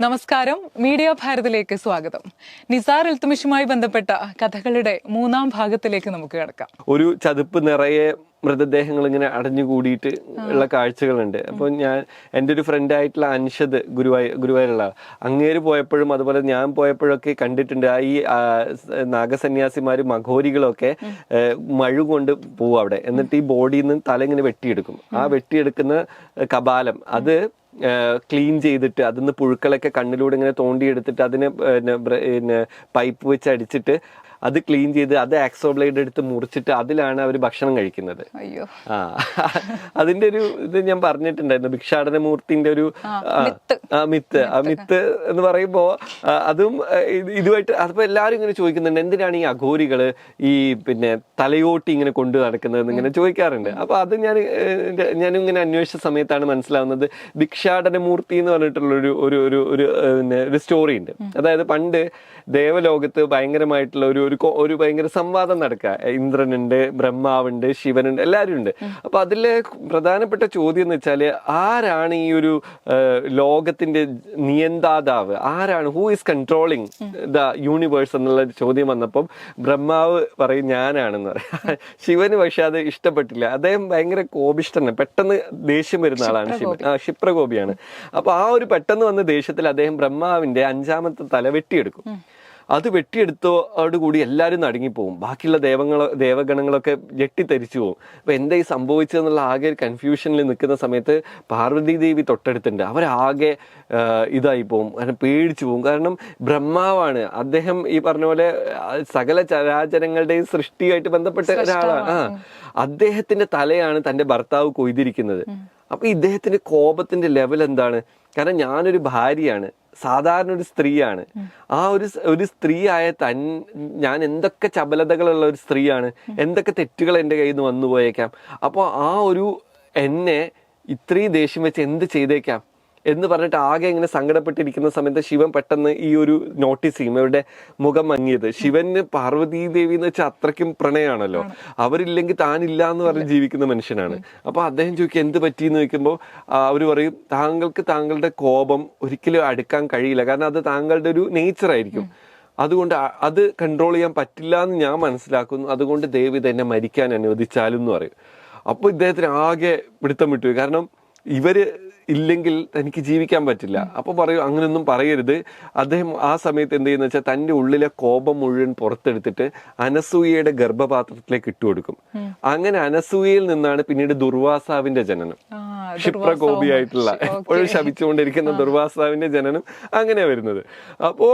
നമസ്കാരം, മീഡിയ ഭാരതിലേക്ക് സ്വാഗതം. നിസാർ ഇൽത്തുമിഷുമായി ബന്ധപ്പെട്ട കഥകളുടെ മൂന്നാം ഭാഗത്തിലേക്ക് നമുക്ക് കിടക്കാം. ഒരു ചതുപ്പ് നിറയെ മൃതദേഹങ്ങൾ ഇങ്ങനെ അടഞ്ഞുകൂടിയിട്ട് ഉള്ള കാഴ്ചകളുണ്ട്. അപ്പോൾ എൻ്റെ ഒരു ഫ്രണ്ടായിട്ടുള്ള അൻഷദ് ഗുരുവായൂരുള്ള അങ്ങേര് പോയപ്പോഴും അതുപോലെ ഞാൻ പോയപ്പോഴൊക്കെ കണ്ടിട്ടുണ്ട്. ഈ നാഗസന്യാസിമാര് മഘോരികളൊക്കെ മഴ കൊണ്ട് പോവും അവിടെ. എന്നിട്ട് ഈ ബോഡിയിൽ നിന്ന് തല ഇങ്ങനെ വെട്ടിയെടുക്കും. ആ വെട്ടിയെടുക്കുന്ന കപാലം അത് ക്ലീൻ ചെയ്തിട്ട് അതിന്ന് പുഴുക്കളൊക്കെ കണ്ണിലൂടെ ഇങ്ങനെ തോണ്ടിയെടുത്തിട്ട് അതിനെ പൈപ്പ് വെച്ച് അടിച്ചിട്ട് അത് ക്ലീൻ ചെയ്ത് അത് ആക്സോ ബ്ലേഡ് എടുത്ത് മുറിച്ചിട്ട് അതിലാണ് അവർ ഭക്ഷണം കഴിക്കുന്നത്. അതിന്റെ ഒരു ഇത് ഞാൻ പറഞ്ഞിട്ടുണ്ടായിരുന്നു, ഭിക്ഷാടന മൂർത്തിന്റെ ഒരു മിത്ത് എന്ന് പറയുമ്പോ അതും ഇതുമായിട്ട് അതിപ്പോ എല്ലാരും ഇങ്ങനെ ചോദിക്കുന്നുണ്ട്, എന്തിനാണ് ഈ അഘോരികള് ഈ തലയോട്ടി ഇങ്ങനെ കൊണ്ടു നടക്കുന്നത് ഇങ്ങനെ ചോദിക്കാറുണ്ട്. അപ്പൊ അത് ഞാനിങ്ങനെ അന്വേഷിച്ച സമയത്താണ് മനസ്സിലാവുന്നത്, ഭിക്ഷാടന മൂർത്തി എന്ന് പറഞ്ഞിട്ടുള്ള ഒരു സ്റ്റോറി ഉണ്ട്. അതായത് പണ്ട് ദേവലോകത്ത് ഭയങ്കരമായിട്ടുള്ള ഒരു ഭയങ്കര സംവാദം നടക്കുക. ഇന്ദ്രനുണ്ട്, ബ്രഹ്മാവുണ്ട്, ശിവനുണ്ട്, എല്ലാവരും ഉണ്ട്. അപ്പൊ അതിലെ പ്രധാനപ്പെട്ട ചോദ്യം എന്ന് വെച്ചാല്, ആരാണ് ഈ ഒരു ലോകത്തിന്റെ നിയന്താതാവ്, ആരാണ്, who is controlling the universe എന്നുള്ള ചോദ്യം വന്നപ്പം ബ്രഹ്മാവ് പറയും ഞാനാണെന്ന് പറയാം. ശിവന് പക്ഷെ അത് ഇഷ്ടപ്പെട്ടില്ല. അദ്ദേഹം ഭയങ്കര കോപിഷ്ഠനാണ്, പെട്ടെന്ന് ദേഷ്യം വരുന്ന ആളാണ് ശിവൻ, ക്ഷിപ്രകോപിയാണ്. അപ്പൊ ആ ഒരു പെട്ടെന്ന് വന്ന ദേഷ്യത്തിൽ അദ്ദേഹം ബ്രഹ്മാവിന്റെ 5ാമത്തെ തല വെട്ടിയെടുക്കും. അത് വെട്ടിയെടുത്തോടുകൂടി എല്ലാവരും നടുങ്ങിപ്പോവും. ബാക്കിയുള്ള ദേവഗണങ്ങളൊക്കെ ഞെട്ടിത്തരിച്ചു പോകും. അപ്പൊ എന്താ ഈ സംഭവിച്ചതെന്നുള്ള ആകെ ഒരു കൺഫ്യൂഷനിൽ നിൽക്കുന്ന സമയത്ത് പാർവതി ദേവി തൊട്ടടുത്തുണ്ട്. അവരാകെ ഇതായി പോവും, കാരണം പേടിച്ചു പോകും. കാരണം ബ്രഹ്മാവാണ്, അദ്ദേഹം ഈ പറഞ്ഞ പോലെ സകല ചരാചരങ്ങളുടെയും സൃഷ്ടിയായിട്ട് ബന്ധപ്പെട്ട ഒരാളാണ്. അദ്ദേഹത്തിന്റെ തലയാണ് തന്റെ ഭർത്താവ് കൊയ്തിരിക്കുന്നത്. അപ്പൊ ഇദ്ദേഹത്തിന്റെ കോപത്തിന്റെ ലെവൽ എന്താണ്? കാരണം ഞാനൊരു ഭാര്യയാണ്, സാധാരണ ഒരു സ്ത്രീയാണ്. ആ ഒരു സ്ത്രീയായ ഞാൻ എന്തൊക്കെ ചപലതകളുള്ള ഒരു സ്ത്രീയാണ്, എന്തൊക്കെ തെറ്റുകൾ എൻ്റെ കയ്യിൽ നിന്ന് വന്നു പോയേക്കാം. അപ്പോൾ ആ ഒരു എന്നെ ഇത്രയും ദേഷ്യം വെച്ച് എന്ത് ചെയ്തേക്കാം എന്ന് പറഞ്ഞിട്ട് ആകെ ഇങ്ങനെ സങ്കടപ്പെട്ടിരിക്കുന്ന സമയത്ത് ശിവൻ പെട്ടെന്ന് ഈ ഒരു നോട്ടീസ് ചെയ്യും, ഇവരുടെ മുഖം മങ്ങിയത്. ശിവന് പാർവതീ ദേവി എന്ന് വെച്ചാൽ അത്രയ്ക്കും പ്രണയമാണല്ലോ, അവരില്ലെങ്കിൽ താനില്ല എന്ന് പറഞ്ഞ് ജീവിക്കുന്ന മനുഷ്യനാണ്. അപ്പൊ അദ്ദേഹം ചോദിക്കും എന്ത് പറ്റിയെന്ന് ചോദിക്കുമ്പോൾ അവർ പറയും, താങ്കൾക്ക് താങ്കളുടെ കോപം ഒരിക്കലും അടുക്കാൻ കഴിയില്ല, കാരണം അത് താങ്കളുടെ ഒരു നേച്ചർ ആയിരിക്കും. അതുകൊണ്ട് അത് കൺട്രോൾ ചെയ്യാൻ പറ്റില്ല എന്ന് ഞാൻ മനസ്സിലാക്കുന്നു, അതുകൊണ്ട് ദയവ് ഇതെന്നെ മരിക്കാൻ അനുവദിച്ചാലും എന്ന് പറയും. അപ്പോൾ ഇദ്ദേഹത്തിന് ആകെ പിടുത്തം വിട്ടു, കാരണം ഇവര് ഇല്ലെങ്കിൽ തനിക്ക് ജീവിക്കാൻ പറ്റില്ല. അപ്പൊ പറയും അങ്ങനെയൊന്നും പറയരുത്. അദ്ദേഹം ആ സമയത്ത് എന്ത് ചെയ്യുന്ന വെച്ചാൽ തന്റെ ഉള്ളിലെ കോപം മുഴുവൻ പുറത്തെടുത്തിട്ട് അനസൂയയുടെ ഗർഭപാത്രത്തിലേക്ക് ഇട്ടുകൊടുക്കും. അങ്ങനെ അനസൂയയിൽ നിന്നാണ് പിന്നീട് ദുർവാസാവിന്റെ ജനനം. ക്ഷിപ്രകോപിയായിട്ടുള്ള എപ്പോഴും ശപിച്ചുകൊണ്ടിരിക്കുന്ന ദുർവാസാവിന്റെ ജനനം അങ്ങനെ വരുന്നത്. അപ്പോ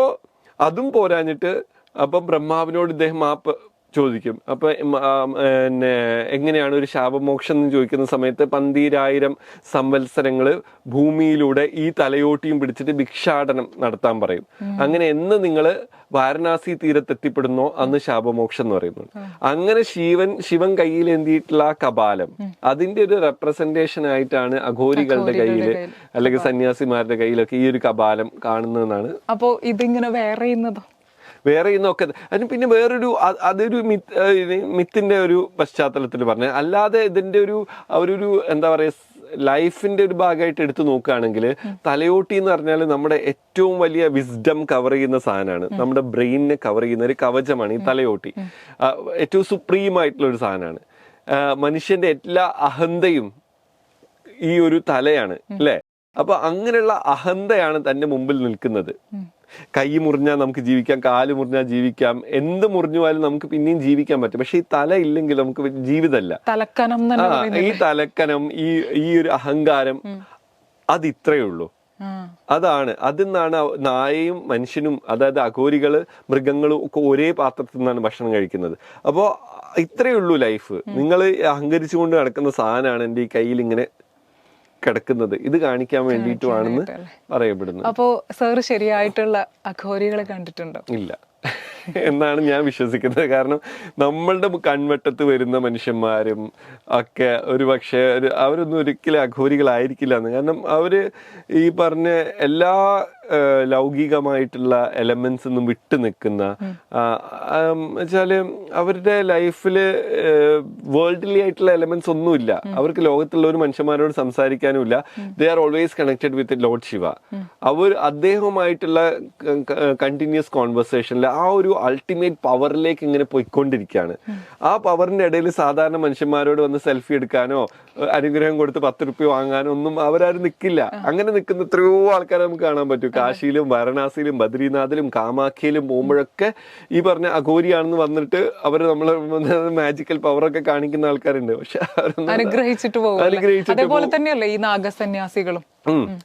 അതും പോരാഞ്ഞിട്ട് അപ്പം ബ്രഹ്മാവിനോട് ഇദ്ദേഹം മാപ്പ് ചോദിക്കും. അപ്പൊ എങ്ങനെയാണ് ഒരു ശാപമോക്ഷം എന്ന് ചോദിക്കുന്ന സമയത്ത് 12,000 സംവത്സരങ്ങള് ഭൂമിയിലൂടെ ഈ തലയോട്ടിയും പിടിച്ചിട്ട് ഭിക്ഷാടനം നടത്താൻ പറയും. അങ്ങനെ എന്ന് നിങ്ങൾ വാരണാസി തീരത്തെത്തിപ്പെടുന്നോ അന്ന് ശാപമോക്ഷം എന്ന് പറയുന്നത്. അങ്ങനെ ശിവൻ കയ്യിൽ എന്തിയിട്ടുള്ള ആ കപാലം, അതിന്റെ ഒരു റെപ്രസെന്റേഷൻ ആയിട്ടാണ് അഘോരികളുടെ കയ്യില് അല്ലെങ്കിൽ സന്യാസിമാരുടെ കയ്യിലൊക്കെ ഈ ഒരു കപാലം കാണുന്നതെന്നാണ്. അപ്പോ ഇതിങ്ങനെ വേറെ ഇന്നൊക്കെ അതിന് പിന്നെ വേറൊരു അതൊരു മിത്തിന്റെ ഒരു പശ്ചാത്തലത്തിൽ പറഞ്ഞ, അല്ലാതെ ഇതിന്റെ ഒരു എന്താ പറയാ ലൈഫിന്റെ ഒരു ഭാഗമായിട്ട് എടുത്തു നോക്കുകയാണെങ്കിൽ തലയോട്ടി എന്ന് പറഞ്ഞാൽ നമ്മുടെ ഏറ്റവും വലിയ വിസ്ഡം കവർ ചെയ്യുന്ന സാധനമാണ്, നമ്മുടെ ബ്രെയിനിനെ കവർ ചെയ്യുന്ന ഒരു കവചമാണ് ഈ തലയോട്ടി. ഏറ്റവും സുപ്രീം ആയിട്ടുള്ള ഒരു സാധനമാണ്. മനുഷ്യന്റെ എല്ലാ അഹന്തയും ഈ ഒരു തലയാണ് അല്ലെ. അപ്പൊ അങ്ങനെയുള്ള അഹന്തയാണ് തന്റെ മുമ്പിൽ നിൽക്കുന്നത്. കൈ മുറിഞ്ഞാൽ നമുക്ക് ജീവിക്കാം, കാല് മുറിഞ്ഞാൽ ജീവിക്കാം, എന്ത് മുറിഞ്ഞു പോയാലും നമുക്ക് പിന്നെയും ജീവിക്കാൻ പറ്റും. പക്ഷെ ഈ തല ഇല്ലെങ്കിൽ നമുക്ക് ജീവിതമല്ല. ഈ തലക്കനം, ഈ ഒരു അഹങ്കാരം, അത് ഇത്രയേ ഉള്ളൂ. അതാണ് അതിന്നാണ് നായയും മനുഷ്യനും, അതായത് അഘോരികള് മൃഗങ്ങളും ഒക്കെ ഒരേ പാത്രത്തിൽ നിന്നാണ് ഭക്ഷണം കഴിക്കുന്നത്. അപ്പോ ഇത്രയേ ഉള്ളൂ ലൈഫ്. നിങ്ങൾ അഹങ്കരിച്ചുകൊണ്ട് നടക്കുന്ന സാധനമാണ് എൻ്റെ ഈ കയ്യിൽ ഇങ്ങനെ കിടക്കുന്നത്. ഇത് കാണിക്കാൻ വേണ്ടിയിട്ടുമാണെന്ന് പറയപ്പെടുന്നു. അപ്പോ സാർ ശരിയായിട്ടുള്ള അഘോരികളെ കണ്ടിട്ടുണ്ടോ? ഇല്ല എന്നാണ് ഞാൻ വിശ്വസിക്കുന്നത്. കാരണം നമ്മളുടെ കൺവട്ടത്ത് വരുന്ന മനുഷ്യന്മാരും ഒക്കെ ഒരു പക്ഷേ അവരൊന്നും ഒരിക്കലും അഘോരികളായിരിക്കില്ല എന്ന്. കാരണം അവര് ഈ പറഞ്ഞ എല്ലാ ലൗകികമായിട്ടുള്ള എലമെന്റ്സ് ഒന്നും വിട്ടു നിൽക്കുന്ന, വെച്ചാല് അവരുടെ ലൈഫില് വേൾഡ്ലി ആയിട്ടുള്ള എലമെന്റ്സ് ഒന്നുമില്ല. അവർക്ക് ലോകത്തുള്ള ഒരു മനുഷ്യന്മാരോട് സംസാരിക്കാനും ഇല്ല. They are always connected with lord Shiva. അദ്ദേഹവുമായിട്ടുള്ള കണ്ടിന്യൂസ് കോൺവെർസേഷനിൽ ആ ഒരു അൾട്ടിമേറ്റ് പവറിലേക്ക് ഇങ്ങനെ പോയിക്കൊണ്ടിരിക്കുകയാണ്. ആ പവറിന്റെ ഇടയിൽ സാധാരണ മനുഷ്യന്മാരോട് വന്ന് സെൽഫി എടുക്കാനോ അനുഗ്രഹം കൊടുത്ത് 10 റുപ്യ വാങ്ങാനോ ഒന്നും അവരാരും നിൽക്കില്ല. അങ്ങനെ നിൽക്കുന്ന എത്രയോ ആൾക്കാരെ നമുക്ക് കാണാൻ പറ്റും. കാശിയിലും വാരണാസിയിലും ബദ്രീനാഥിലും കാമാഖ്യയിലും പോകുമ്പോഴൊക്കെ ഈ പറഞ്ഞ അഘോരിയാണെന്ന് വന്നിട്ട് അവർ നമ്മളെ മാജിക്കൽ പവറൊക്കെ കാണിക്കുന്ന ആൾക്കാരുണ്ട്. പക്ഷെ അനുഗ്രഹിച്ചിട്ട് പോകും. അതേപോലെ തന്നെയല്ലേ ഈ നാഗസന്യാസികളും.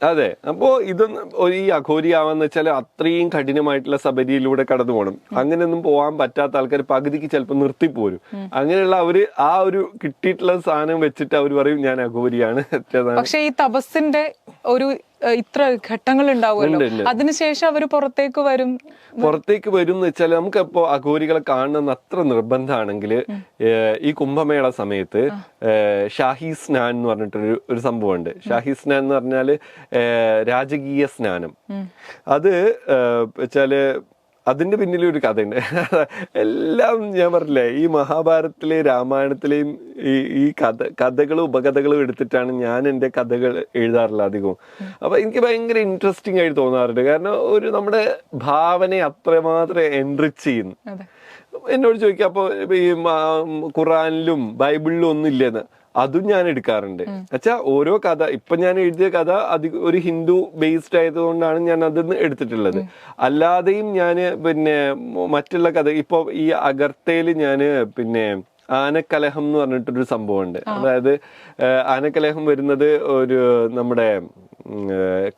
അതെ. അപ്പോ ഇതൊന്നും ഈ അഘോരിയാവാന്ന് വെച്ചാൽ അത്രയും കഠിനമായിട്ടുള്ള സബരിയിലൂടെ കടന്നു പോകണം. അങ്ങനെയൊന്നും പോകാൻ പറ്റാത്ത ആൾക്കാർ പകുതിക്ക് ചിലപ്പോൾ നിർത്തിപ്പോരും. അങ്ങനെയുള്ള അവര് ആ ഒരു കിട്ടിയിട്ടുള്ള സാധനം വെച്ചിട്ട് അവർ പറയും ഞാൻ അഘോരിയാണ്. പക്ഷെ ഈ തപസ്സിന്റെ ഒരു ഇത്ര ഘട്ടങ്ങൾ ഉണ്ടാവുമല്ലോ, അതിനുശേഷം അവര് പുറത്തേക്ക് വരും എന്ന് വെച്ചാൽ നമുക്കിപ്പോ അഘോരികളെ കാണുന്ന അത്ര നിർബന്ധമാണെങ്കിൽ ഈ കുംഭമേള സമയത്ത് ഷാഹി സ്നാൻ എന്ന് പറഞ്ഞിട്ടൊരു ഒരു സംഭവമുണ്ട്. ഷാഹി സ്നാൻ എന്ന് പറഞ്ഞാല് രാജകീയ സ്നാനം. അത് വെച്ചാല് അതിന്റെ പിന്നിലും ഒരു കഥയുണ്ട്. എല്ലാം ഞാൻ പറഞ്ഞില്ലേ, ഈ മഹാഭാരതത്തിലെ രാമായണത്തിലെയും ഈ കഥകളും ഉപകഥകളും എടുത്തിട്ടാണ് ഞാൻ എൻ്റെ കഥകൾ എഴുതാറുള്ളത് അധികവും. അപ്പൊ എനിക്ക് ഭയങ്കര ഇൻട്രസ്റ്റിംഗ് ആയിട്ട് തോന്നാറുണ്ട്. കാരണം ഒരു നമ്മുടെ ഭാവനയെ അത്രമാത്രം എൻറിച്ച് ചെയ്യുന്നു. എന്നോട് ചോദിക്കാം, അപ്പൊ ഈ ഖുറാനിലും ബൈബിളിലും ഒന്നും ഇല്ലെന്ന്. അതും ഞാൻ എടുക്കാറുണ്ട്. എന്നുവെച്ചാ ഓരോ കഥ, ഇപ്പൊ ഞാൻ എഴുതിയ കഥ ഒരു ഹിന്ദു ബേസ്ഡ് ആയതുകൊണ്ടാണ് ഞാൻ അതിന്ന് എടുത്തിട്ടുള്ളത്. അല്ലാതെയും ഞാന് പിന്നെ മറ്റുള്ള കഥ, ഇപ്പൊ ഈ അഗർത്തയില് ഞാന് പിന്നെ ആനക്കലഹം എന്ന് പറഞ്ഞിട്ടൊരു സംഭവമുണ്ട്. അതായത് ആനക്കലഹം വരുന്നത് ഒരു നമ്മുടെ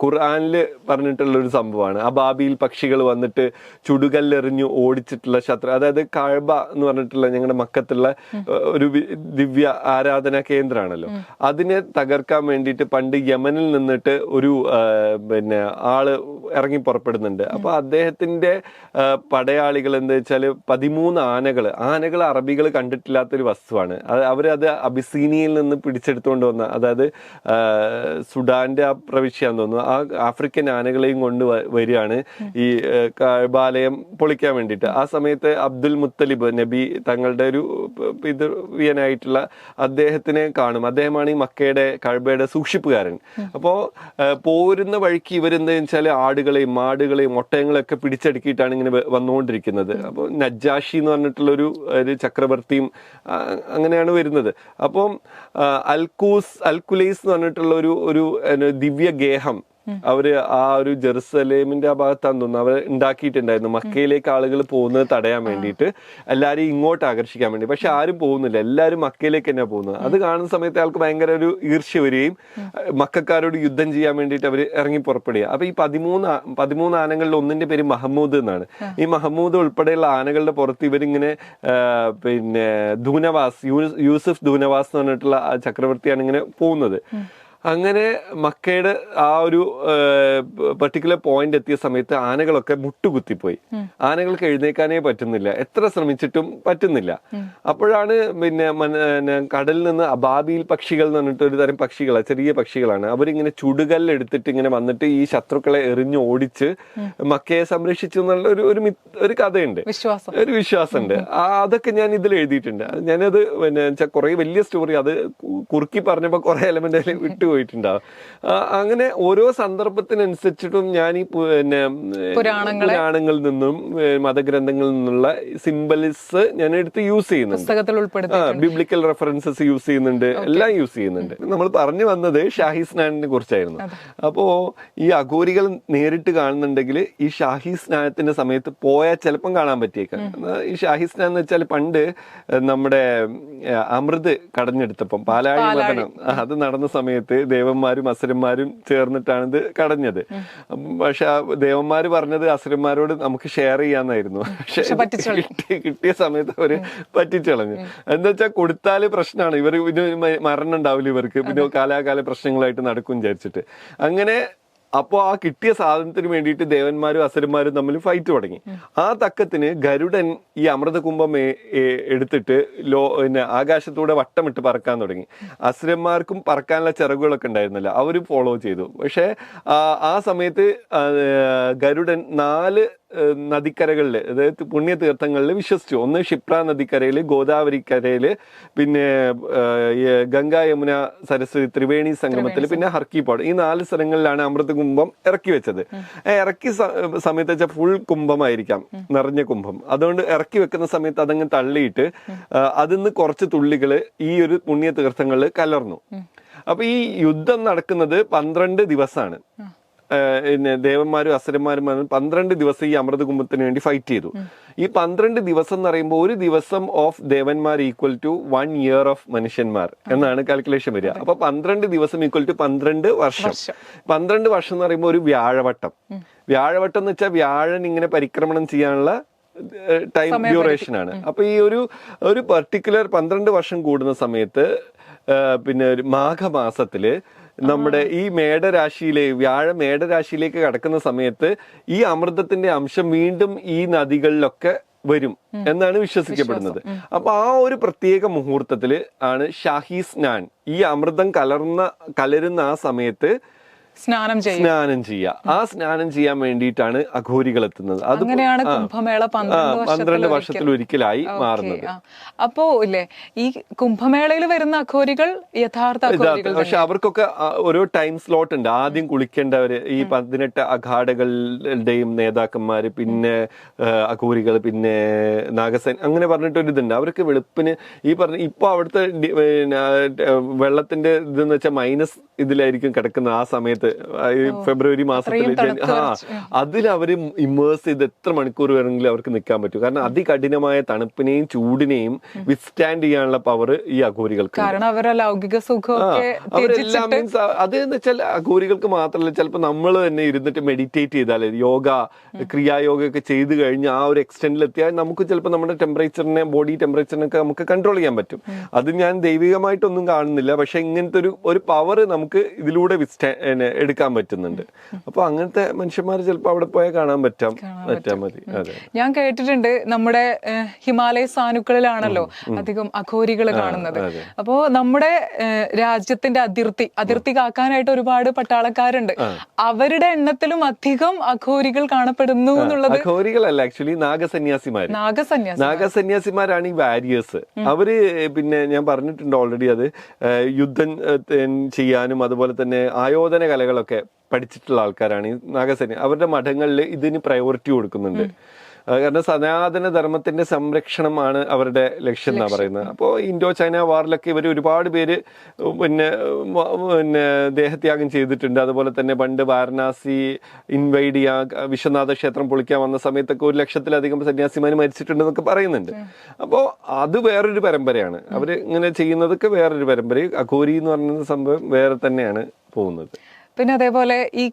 ഖുർആനില് പറഞ്ഞിട്ടുള്ള ഒരു സംഭവമാണ്. അബാബിയിൽ പക്ഷികൾ വന്നിട്ട് ചുടുകല്ലെറിഞ്ഞു ഓടിച്ചിട്ടുള്ള ശത്രു, അതായത് കഅബ എന്ന് പറഞ്ഞിട്ടുള്ള ഞങ്ങളുടെ മക്കത്തുള്ള ഒരു ദിവ്യ ആരാധനാ കേന്ദ്രമാണല്ലോ. അതിനെ തകർക്കാൻ വേണ്ടിയിട്ട് പണ്ട് യമനിൽ നിന്നിട്ട് ഒരു പിന്നെ ആള് ഇറങ്ങി പുറപ്പെടുന്നുണ്ട്. അപ്പൊ അദ്ദേഹത്തിന്റെ പടയാളികൾ എന്താ വെച്ചാല് 13 ആനകൾ അറബികൾ കണ്ടിട്ടില്ലാത്തൊരു വസ്തുവാണ്. അവരത് അബിസീനിയയിൽ നിന്ന് പിടിച്ചെടുത്തുകൊണ്ട് വന്ന, അതായത് സുഡാന്റെ പ്രവിശ്യാന്ന് തോന്നുന്നു, ആ ആഫ്രിക്കൻ ആനകളെയും കൊണ്ട് വരികയാണ് ഈ കഅബാലയം പൊളിക്കാൻ വേണ്ടിയിട്ട്. ആ സമയത്ത് അബ്ദുൽ മുത്തലിബ് നബി തങ്ങളുടെ ഒരു പിതൃവ്യനായിട്ടുള്ള അദ്ദേഹത്തിനെ കാണും. അദ്ദേഹമാണ് ഈ മക്കയുടെ കഅബയുടെ സൂക്ഷിപ്പുകാരൻ. അപ്പോ പോരുന്ന വഴിക്ക് ഇവരെന്താ വെച്ചാൽ ആടുകളെയും മാടുകളെയും ഒട്ടകങ്ങളെയൊക്കെ പിടിച്ചടുക്കിയിട്ടാണ് ഇങ്ങനെ വന്നുകൊണ്ടിരിക്കുന്നത്. അപ്പോൾ നജ്ജാഷി എന്ന് പറഞ്ഞിട്ടുള്ള ഒരു ചക്രവർത്തിയും അങ്ങനെയാണ് വരുന്നത്. അപ്പം അൽകുലൈസ് എന്ന് പറഞ്ഞിട്ടുള്ള ഒരു ദിവ്യ ഗേഹം അവര് ആ ഒരു ജെറുസലേമിന്റെ ആ ഭാഗത്താന്ന് തോന്നുന്നു അവർ ഉണ്ടാക്കിയിട്ടുണ്ടായിരുന്നു. മക്കയിലേക്ക് ആളുകൾ പോകുന്നത് തടയാൻ വേണ്ടിയിട്ട്, എല്ലാരെയും ഇങ്ങോട്ട് ആകർഷിക്കാൻ വേണ്ടി. പക്ഷെ ആരും പോകുന്നില്ല, എല്ലാരും മക്കയിലേക്ക് തന്നെയാണ് പോകുന്നത്. അത് കാണുന്ന സമയത്ത് ആൾക്ക് ഭയങ്കര ഒരു ഈർഷ്യ വരികയും മക്കാരോട് യുദ്ധം ചെയ്യാൻ വേണ്ടിയിട്ട് അവർ ഇറങ്ങി പുറപ്പെടുക. അപ്പൊ ഈ 13 ആനകളിൽ ഒന്നിന്റെ പേര് മഹമ്മൂദ് എന്നാണ്. ഈ മഹമ്മൂദ് ഉൾപ്പെടെയുള്ള ആനകളുടെ പുറത്ത് ഇവരിങ്ങനെ പിന്നെ യൂസുഫ് ദൂനവാസ് എന്ന് പറഞ്ഞിട്ടുള്ള ചക്രവർത്തിയാണ് ഇങ്ങനെ പോകുന്നത്. അങ്ങനെ മക്കയുടെ ആ ഒരു പർട്ടിക്കുലർ പോയിന്റ് എത്തിയ സമയത്ത് ആനകളൊക്കെ മുട്ടുകുത്തിപ്പോയി. ആനകൾക്ക് എഴുന്നേക്കാനേ പറ്റുന്നില്ല, എത്ര ശ്രമിച്ചിട്ടും പറ്റുന്നില്ല. അപ്പോഴാണ് പിന്നെ കടലിൽ നിന്ന് അബാബിയിൽ പക്ഷികൾ എന്ന് പറഞ്ഞിട്ട് ഒരു തരം പക്ഷികളാണ്, ചെറിയ പക്ഷികളാണ്. അവരിങ്ങനെ ചുടുകല്ലെടുത്തിട്ട് ഇങ്ങനെ വന്നിട്ട് ഈ ശത്രുക്കളെ എറിഞ്ഞു ഓടിച്ച് മക്കയെ സംരക്ഷിച്ചു എന്നുള്ള ഒരു കഥയുണ്ട്, ഒരു വിശ്വാസമുണ്ട്. അതൊക്കെ ഞാൻ ഇതിൽ എഴുതിയിട്ടുണ്ട്. ഞാനത് പിന്നെ കുറെ വലിയ സ്റ്റോറി അത് കുറുക്കി പറഞ്ഞപ്പോ കുറെ എലമെന്റ് അതിൽ വിട്ടുപോയിട്ടുണ്ടാവും. അങ്ങനെ ഓരോ സന്ദർഭത്തിനനുസരിച്ചിട്ടും ഞാൻ ഈ പിന്നെ പുരാണങ്ങളിൽ നിന്നും മതഗ്രന്ഥങ്ങളിൽ നിന്നുള്ള സിംബൽസ് ഞാൻ എടുത്ത് യൂസ് ചെയ്യുന്നുണ്ട്. ബിബ്ലിക്കൽ റെഫറൻസസ് യൂസ് ചെയ്യുന്നുണ്ട്, എല്ലാം യൂസ് ചെയ്യുന്നുണ്ട്. നമ്മൾ പറഞ്ഞു വന്നത് ഷാഹി സ്നാനിനെ കുറിച്ചായിരുന്നു. അപ്പോ ഈ അഘോരികൾ നേരിട്ട് കാണുന്നുണ്ടെങ്കിൽ ഈ ഷാഹി സ്നാനത്തിന്റെ സമയത്ത് പോയാൽ ചിലപ്പം കാണാൻ പറ്റിയേക്കാം. ഈ ഷാഹി സ്നാൻ എന്ന് വെച്ചാൽ പണ്ട് നമ്മുടെ അമൃത് കടഞ്ഞെടുത്തപ്പം പാലാഴി മദനം അത് നടന്ന സമയത്ത് ദേവന്മാരും അസുരന്മാരും ചേർന്നിട്ടാണ് ഇത് കടഞ്ഞത്. പക്ഷെ ദേവന്മാര് പറഞ്ഞത് അസുരന്മാരോട് നമുക്ക് ഷെയർ ചെയ്യാന്നായിരുന്നു. പക്ഷെ കിട്ടിയ സമയത്ത് അവര് പറ്റിച്ചളഞ്ഞു. എന്താ വെച്ചാൽ കൊടുത്താല് പ്രശ്നമാണ്, ഇവർ മരണം ഉണ്ടാവില്ല ഇവർക്ക്, പിന്നെ കാലാകാല പ്രശ്നങ്ങളായിട്ട് നടക്കും വിചാരിച്ചിട്ട്. അങ്ങനെ അപ്പോ ആ കിട്ടിയ സാധനത്തിന് വേണ്ടിയിട്ട് ദേവന്മാരും അസുരന്മാരും തമ്മിൽ ഫൈറ്റ് തുടങ്ങി. ആ തക്കത്തിന് ഗരുഡൻ ഈ അമൃതകുംഭം എടുത്തിട്ട് പിന്നെ ആകാശത്തൂടെ വട്ടമിട്ട് പറക്കാൻ തുടങ്ങി. അസുരന്മാർക്കും പറക്കാനുള്ള ചിറകുകളൊക്കെ ഉണ്ടായിരുന്നില്ല, അവരും ഫോളോ ചെയ്തു. പക്ഷെ ആ സമയത്ത് ഗരുഡൻ 4 നദിക്കരകളില്, അതായത് പുണ്യതീർത്ഥങ്ങളിൽ വിശ്വസിച്ചു. ഒന്ന് ക്ഷിപ്ര നദിക്കരയില്, ഗോദാവരിക്കരയില്, പിന്നെ ഗംഗ യമുന സരസ്വതി ത്രിവേണി സംഗമത്തിൽ, പിന്നെ ഹർക്കിപാട്. ഈ 4 സ്ഥലങ്ങളിലാണ് അമൃതകുംഭം ഇറക്കി വെച്ചത്. ഇറക്കി സമയത്ത് വെച്ചാൽ ഫുൾ കുംഭമായിരിക്കാം, നിറഞ്ഞ കുംഭം. അതുകൊണ്ട് ഇറക്കി വെക്കുന്ന സമയത്ത് അതങ്ങ് തള്ളിയിട്ട് അതിന്ന് കുറച്ച് തുള്ളികള് ഈ ഒരു പുണ്യതീർത്ഥങ്ങളിൽ കലർന്നു. അപ്പൊ ഈ യുദ്ധം നടക്കുന്നത് 12 ദിവസമാണ്. പിന്നെ ദേവന്മാരും അസുരന്മാരും 12 ദിവസം ഈ അമൃതകുംഭത്തിന് വേണ്ടി ഫൈറ്റ് ചെയ്തു. ഈ 12 ദിവസം എന്ന് പറയുമ്പോൾ ഒരു ദിവസം ഓഫ് ദേവന്മാർ ഈക്വൽ ടു 1 ഇയർ ഓഫ് മനുഷ്യന്മാർ എന്നാണ് കാൽക്കുലേഷൻ വരിക. അപ്പൊ 12 ദിവസം ഈക്വൽ ടു 12 വർഷം. 12 വർഷം എന്ന് പറയുമ്പോൾ ഒരു വ്യാഴവട്ടം. വ്യാഴവട്ടം എന്ന് വെച്ചാൽ വ്യാഴൻ ഇങ്ങനെ പരിക്രമണം ചെയ്യാനുള്ള ടൈം ഡ്യൂറേഷൻ ആണ്. അപ്പൊ ഈ ഒരു പർട്ടിക്കുലർ 12 വർഷം കൂടുന്ന സമയത്ത് പിന്നെ ഒരു മാഘമാസത്തില് നമ്മുടെ ഈ വ്യാഴ മേടരാശിയിലേക്ക് കടക്കുന്ന സമയത്ത് ഈ അമൃതത്തിന്റെ അംശം വീണ്ടും ഈ നദികളിലൊക്കെ വരും എന്നാണ് വിശ്വസിക്കപ്പെടുന്നത്. അപ്പൊ ആ ഒരു പ്രത്യേക മുഹൂർത്തത്തില് ആണ് ഷാഹി സ്നാൻ, ഈ അമൃതം കലരുന്ന ആ സമയത്ത് സ്നാനം ചെയ്യുക. ആ സ്നാനം ചെയ്യാൻ വേണ്ടിയിട്ടാണ് അഘോരികൾ എത്തുന്നത്. അങ്ങനെയാണ് കുംഭമേള 12 വർഷത്തിൽ ഒരിക്കലായി മാറുന്നത്. അപ്പോ ഇല്ലേ ഈ കുംഭമേളയിൽ വരുന്ന അഘോരികൾ യഥാർത്ഥ അഘോരികൾ, പക്ഷെ അവർക്കൊക്കെ ഓരോ ടൈം സ്ലോട്ട് ഉണ്ട്. ആദ്യം കുളിക്കേണ്ടവര് ഈ 18 അഖാഡകളുടെയും നേതാക്കന്മാര്, പിന്നെ അഘോരികൾ, പിന്നെ നാഗസേന, അങ്ങനെ പറഞ്ഞിട്ടൊരു ഇതുണ്ട്. അവർക്ക് വെളുപ്പിന് ഈ പറഞ്ഞ ഇപ്പൊ അവിടുത്തെ വെള്ളത്തിന്റെ ഇതെന്ന് വെച്ചാൽ മൈനസ് ഇതിലായിരിക്കും കിടക്കുന്നത്. ആ സമയത്ത് ഫെബ്രുവരി മാസത്തിൽ അതിൽ അവര് ഇമേഴ്സ് ചെയ്ത് എത്ര മണിക്കൂർ വേണമെങ്കിലും അവർക്ക് നിൽക്കാൻ പറ്റും. കാരണം അതികഠിനമായ തണുപ്പിനെയും ചൂടിനെയും വിത്ത്സ്റ്റാൻഡ് ചെയ്യാനുള്ള പവർ ഈ അഘോരികൾക്ക്. കാരണം അവരെ ലൗകിക അവരെല്ലാം മീൻസ് അതെന്ന് വെച്ചാൽ അഘോരികൾക്ക് മാത്രമല്ല, ചിലപ്പോൾ നമ്മൾ തന്നെ ഇരുന്നിട്ട് മെഡിറ്റേറ്റ് ചെയ്താൽ, ക്രിയായോഗ ഒക്കെ ചെയ്ത് കഴിഞ്ഞ് ആ ഒരു എക്സ്റ്റെൻഡിൽ എത്തിയാൽ നമുക്ക് ചിലപ്പോൾ നമ്മുടെ ടെമ്പറേച്ചറിനെ, ബോഡി ടെമ്പറേച്ചറിനൊക്കെ നമുക്ക് കൺട്രോൾ ചെയ്യാൻ പറ്റും. അത് ഞാൻ ദൈവികമായിട്ടൊന്നും കാണുന്നില്ല, പക്ഷെ ഇങ്ങനത്തെ ഒരു പവർ നമുക്ക് ഇതിലൂടെ എടുക്കാൻ പറ്റുന്നുണ്ട്. അപ്പൊ അങ്ങനത്തെ മനുഷ്യന്മാർ ചിലപ്പോൾ അവിടെ പോയാൽ കാണാൻ പറ്റാൻ മതി. ഞാൻ കേട്ടിട്ടുണ്ട് നമ്മുടെ ഹിമാലയ സാനുക്കളിലാണല്ലോ അധികം അഘോരികൾ കാണുന്നത്. അപ്പോ നമ്മുടെ രാജ്യത്തിന്റെ അതിർത്തി കാക്കാനായിട്ട് ഒരുപാട് പട്ടാളക്കാരുണ്ട്. അവരുടെ എണ്ണത്തിലും അധികം അഘോരികൾ കാണപ്പെടുന്നു എന്നുള്ളത്. അഘോരികളല്ല, ആക്ച്വലി നാഗസന്യാസിമാരാണ് ഈ വാരിയേഴ്സ്. അവര് പിന്നെ ഞാൻ പറഞ്ഞിട്ടുണ്ട് ഓൾറെഡി, അത് യുദ്ധം ചെയ്യാനും അതുപോലെ തന്നെ ആയോധന കലകളൊക്കെ പഠിച്ചിട്ടുള്ള ആൾക്കാരാണ് ഈ നാഗസേന. അവരുടെ മഠങ്ങളിൽ ഇതിന് പ്രയോറിറ്റി കൊടുക്കുന്നുണ്ട്. കാരണം സനാതന ധർമ്മത്തിന്റെ സംരക്ഷണമാണ് അവരുടെ ലക്ഷ്യം എന്നാ പറയുന്നത്. അപ്പോൾ ഇൻഡോ ചൈന വാറിലൊക്കെ ഇവർ ഒരുപാട് പേര് പിന്നെ ദേഹത്യാഗം ചെയ്തിട്ടുണ്ട്. അതുപോലെ തന്നെ പണ്ട് വാരണാസി ഇൻവൈഡ് ചെയ്യാൻ, വിശ്വനാഥ ക്ഷേത്രം പൊളിക്കാൻ വന്ന സമയത്തൊക്കെ 100,000-ലധികം സന്യാസിമാർ മരിച്ചിട്ടുണ്ടെന്നൊക്കെ പറയുന്നുണ്ട്. അപ്പോൾ അത് വേറൊരു പരമ്പരയാണ്. അവര് ഇങ്ങനെ ചെയ്യുന്നതൊക്കെ വേറൊരു പരമ്പര. അഘോരി എന്ന് പറയുന്ന സംഭവം വേറെ തന്നെയാണ് പോകുന്നത്. പിന്നെ അതേപോലെ ഈ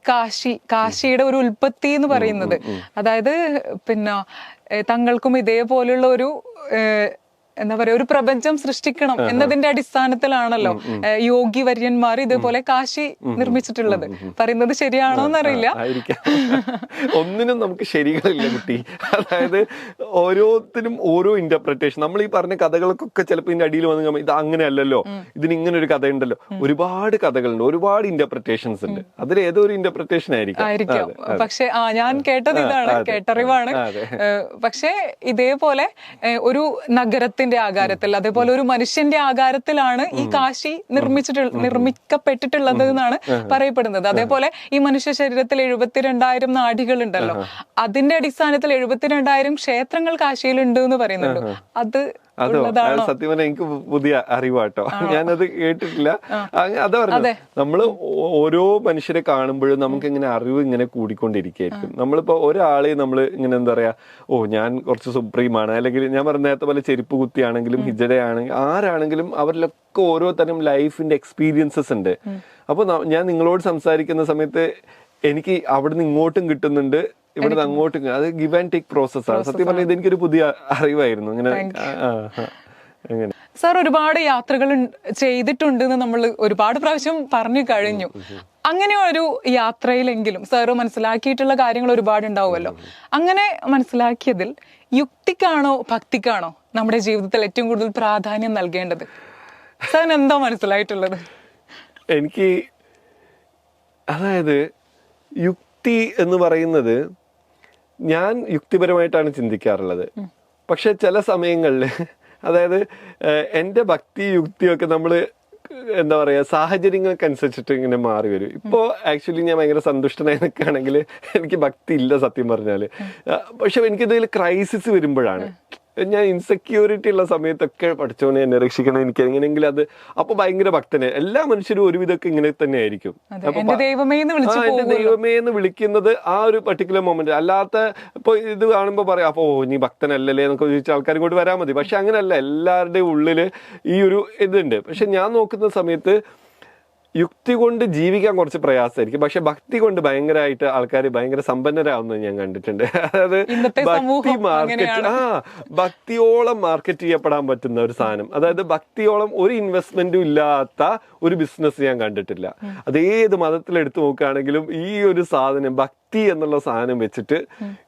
കാശിയുടെ ഒരു ഉൽപ്പത്തി എന്ന് പറയുന്നത്, അതായത് പിന്നെ തങ്ങൾക്കും ഇതേപോലുള്ള ഒരു എന്താ പറയാ ഒരു പ്രപഞ്ചം സൃഷ്ടിക്കണം എന്നതിന്റെ അടിസ്ഥാനത്തിലാണല്ലോ യോഗി വര്യന്മാർ ഇതേപോലെ കാശി നിർമ്മിച്ചിട്ടുള്ളത്. പറയുന്നത് ശരിയാണോ എന്നറിയില്ല. ഒന്നിനും നമുക്ക് ശരികളില്ല കുട്ടി. അതായത് ഓരോത്തിനും ഓരോ ഇന്റർപ്രിട്ടേഷൻ. നമ്മൾ ഈ പറഞ്ഞ കഥകൾക്കൊക്കെ ചിലപ്പോൾ ഇതിന്റെ അടിയിൽ വന്ന് ഇത് അങ്ങനെയല്ലല്ലോ, ഇതിന് ഇങ്ങനെ ഒരു കഥയുണ്ടല്ലോ. ഒരുപാട് കഥകളുണ്ട്, ഒരുപാട് ഇന്റർപ്രിട്ടേഷൻസ് ഉണ്ട്. അതിൽ ഏതോ ഒരു ഇന്റർപ്രിട്ടേഷൻ ആയിരിക്കും. പക്ഷെ ഞാൻ കേട്ടത് ഇതാണ്, കേട്ടറിവാണ്. പക്ഷെ ഇതേപോലെ ഒരു നഗരത്തിന്റെ ആകാരത്തിൽ, അതേപോലെ ഒരു മനുഷ്യന്റെ ആകാരത്തിലാണ് ഈ കാശി നിർമ്മിക്കപ്പെട്ടിട്ടുള്ളത് എന്നാണ് പറയപ്പെടുന്നത്. അതേപോലെ ഈ മനുഷ്യ ശരീരത്തിൽ 72,000 നാഡികൾ ഉണ്ടല്ലോ, അതിന്റെ അടിസ്ഥാനത്തിൽ 72,000 ക്ഷേത്രങ്ങൾ കാശിയിലുണ്ട് എന്ന് പറയുന്നുണ്ട്. അതോ സത്യം പറഞ്ഞാൽ എനിക്ക് പുതിയ അറിവാട്ടോ, ഞാനത് കേട്ടിട്ടില്ല. അതാ പറഞ്ഞത്, നമ്മള് ഓരോ മനുഷ്യരെ കാണുമ്പോഴും നമുക്ക് ഇങ്ങനെ അറിവ് ഇങ്ങനെ കൂടിക്കൊണ്ടിരിക്കുകയായിരിക്കും. നമ്മളിപ്പോ ഒരാളെ നമ്മള് ഇങ്ങനെ എന്താ പറയാ, ഞാൻ കുറച്ച് സുപ്രീമാണ്, അല്ലെങ്കിൽ ഞാൻ പറഞ്ഞ നേരത്തെ പോലെ ചെരുപ്പ് കുത്തിയാണെങ്കിലും ഹിജഡയാണെങ്കിലും ആരാണെങ്കിലും അവരിലൊക്കെ ഓരോ തരം ലൈഫിന്റെ എക്സ്പീരിയൻസസ് ഉണ്ട്. അപ്പൊ ഞാൻ നിങ്ങളോട് സംസാരിക്കുന്ന സമയത്ത് എനിക്ക് അവിടുന്ന് ഇങ്ങോട്ടും കിട്ടുന്നുണ്ട്, ഇവിടുന്ന് അങ്ങോട്ടും. അത് ഗിവ് ആൻഡ് ടേക്ക് പ്രോസസ്സാണ്. സത്യം പറഞ്ഞാൽ ഇതെനിക്കൊരു പുതിയ അറിവായിരുന്നു. സാർ ഒരുപാട് യാത്രകൾ ചെയ്തിട്ടുണ്ട് എന്ന് നമ്മൾ ഒരുപാട് പ്രാവശ്യം പറഞ്ഞു കഴിഞ്ഞു. അങ്ങനെ ഒരു യാത്രയിലെങ്കിലും സാറ് മനസ്സിലാക്കിയിട്ടുള്ള കാര്യങ്ങൾ ഒരുപാട് ഉണ്ടാവുമല്ലോ. അങ്ങനെ മനസ്സിലാക്കിയതിൽ യുക്തിക്കാണോ ഭക്തിക്കാണോ നമ്മുടെ ജീവിതത്തിൽ ഏറ്റവും കൂടുതൽ പ്രാധാന്യം നൽകേണ്ടത്? സാറിന് എന്താ മനസ്സിലായിട്ടുള്ളത്? എനിക്ക് അതായത് യുക്തി എന്ന് പറയുന്നത് ഞാൻ യുക്തിപരമായിട്ടാണ് ചിന്തിക്കാറുള്ളത്. പക്ഷെ ചില സമയങ്ങളിൽ അതായത് എൻ്റെ ഭക്തി യുക്തിയൊക്കെ നമ്മൾ എന്താ പറയാ സാഹചര്യങ്ങൾക്കനുസരിച്ചിട്ട് ഇങ്ങനെ മാറി വരും. ഇപ്പോ ആക്ച്വലി ഞാൻ ഭയങ്കര സന്തുഷ്ടനായി നിൽക്കുകയാണെങ്കിൽ എനിക്ക് ഭക്തി ഇല്ല സത്യം പറഞ്ഞാല്. പക്ഷെ എനിക്കിതിൽ ക്രൈസിസ് വരുമ്പോഴാണ്, ഞാൻ ഇൻസെക്യൂരിറ്റി ഉള്ള സമയത്തൊക്കെ പഠിച്ചോനെ എന്നെ രക്ഷിക്കണം, എനിക്ക് എങ്ങനെയെങ്കിലും അത് അപ്പൊ ഭയങ്കര ഭക്തനെ. എല്ലാ മനുഷ്യരും ഒരുവിധമൊക്കെ ഇങ്ങനെ തന്നെ ആയിരിക്കും. എന്റെ ദൈവമേ എന്ന് വിളിക്കുന്നത് ആ ഒരു പർട്ടിക്കുലർ മൊമെന്റ്. അല്ലാത്ത ഇപ്പൊ ഇത് കാണുമ്പോ പറയാം അപ്പൊ നീ ഭക്തനല്ലല്ലേ എന്നൊക്കെ ചോദിച്ച ആൾക്കാർ ഇങ്ങോട്ട് വരാൻ മതി. പക്ഷെ അങ്ങനെയല്ല, എല്ലാവരുടെയും ഉള്ളില് ഈ ഒരു ഇതുണ്ട്. പക്ഷെ ഞാൻ നോക്കുന്ന സമയത്ത് യുക്തി കൊണ്ട് ജീവിക്കാൻ കുറച്ച് പ്രയാസമായിരിക്കും, പക്ഷെ ഭക്തി കൊണ്ട് ഭയങ്കരമായിട്ട് ആൾക്കാർ ഭയങ്കര സമ്പന്നരാകുന്നത് ഞാൻ കണ്ടിട്ടുണ്ട്. അതായത് ഭക്തി മാർക്കറ്റ് ഭക്തിയോളം മാർക്കറ്റ് ചെയ്യപ്പെടാൻ പറ്റുന്ന ഒരു സാധനം, അതായത് ഭക്തിയോളം ഒരു ഇൻവെസ്റ്റ്മെന്റും ഇല്ലാത്ത ഒരു ബിസിനസ് ഞാൻ കണ്ടിട്ടില്ല. അത് ഏത് മതത്തിൽ എടുത്തു നോക്കുകയാണെങ്കിലും ഈ ഒരു സാധനം ഭക്തി എന്നുള്ള സാധനം വെച്ചിട്ട്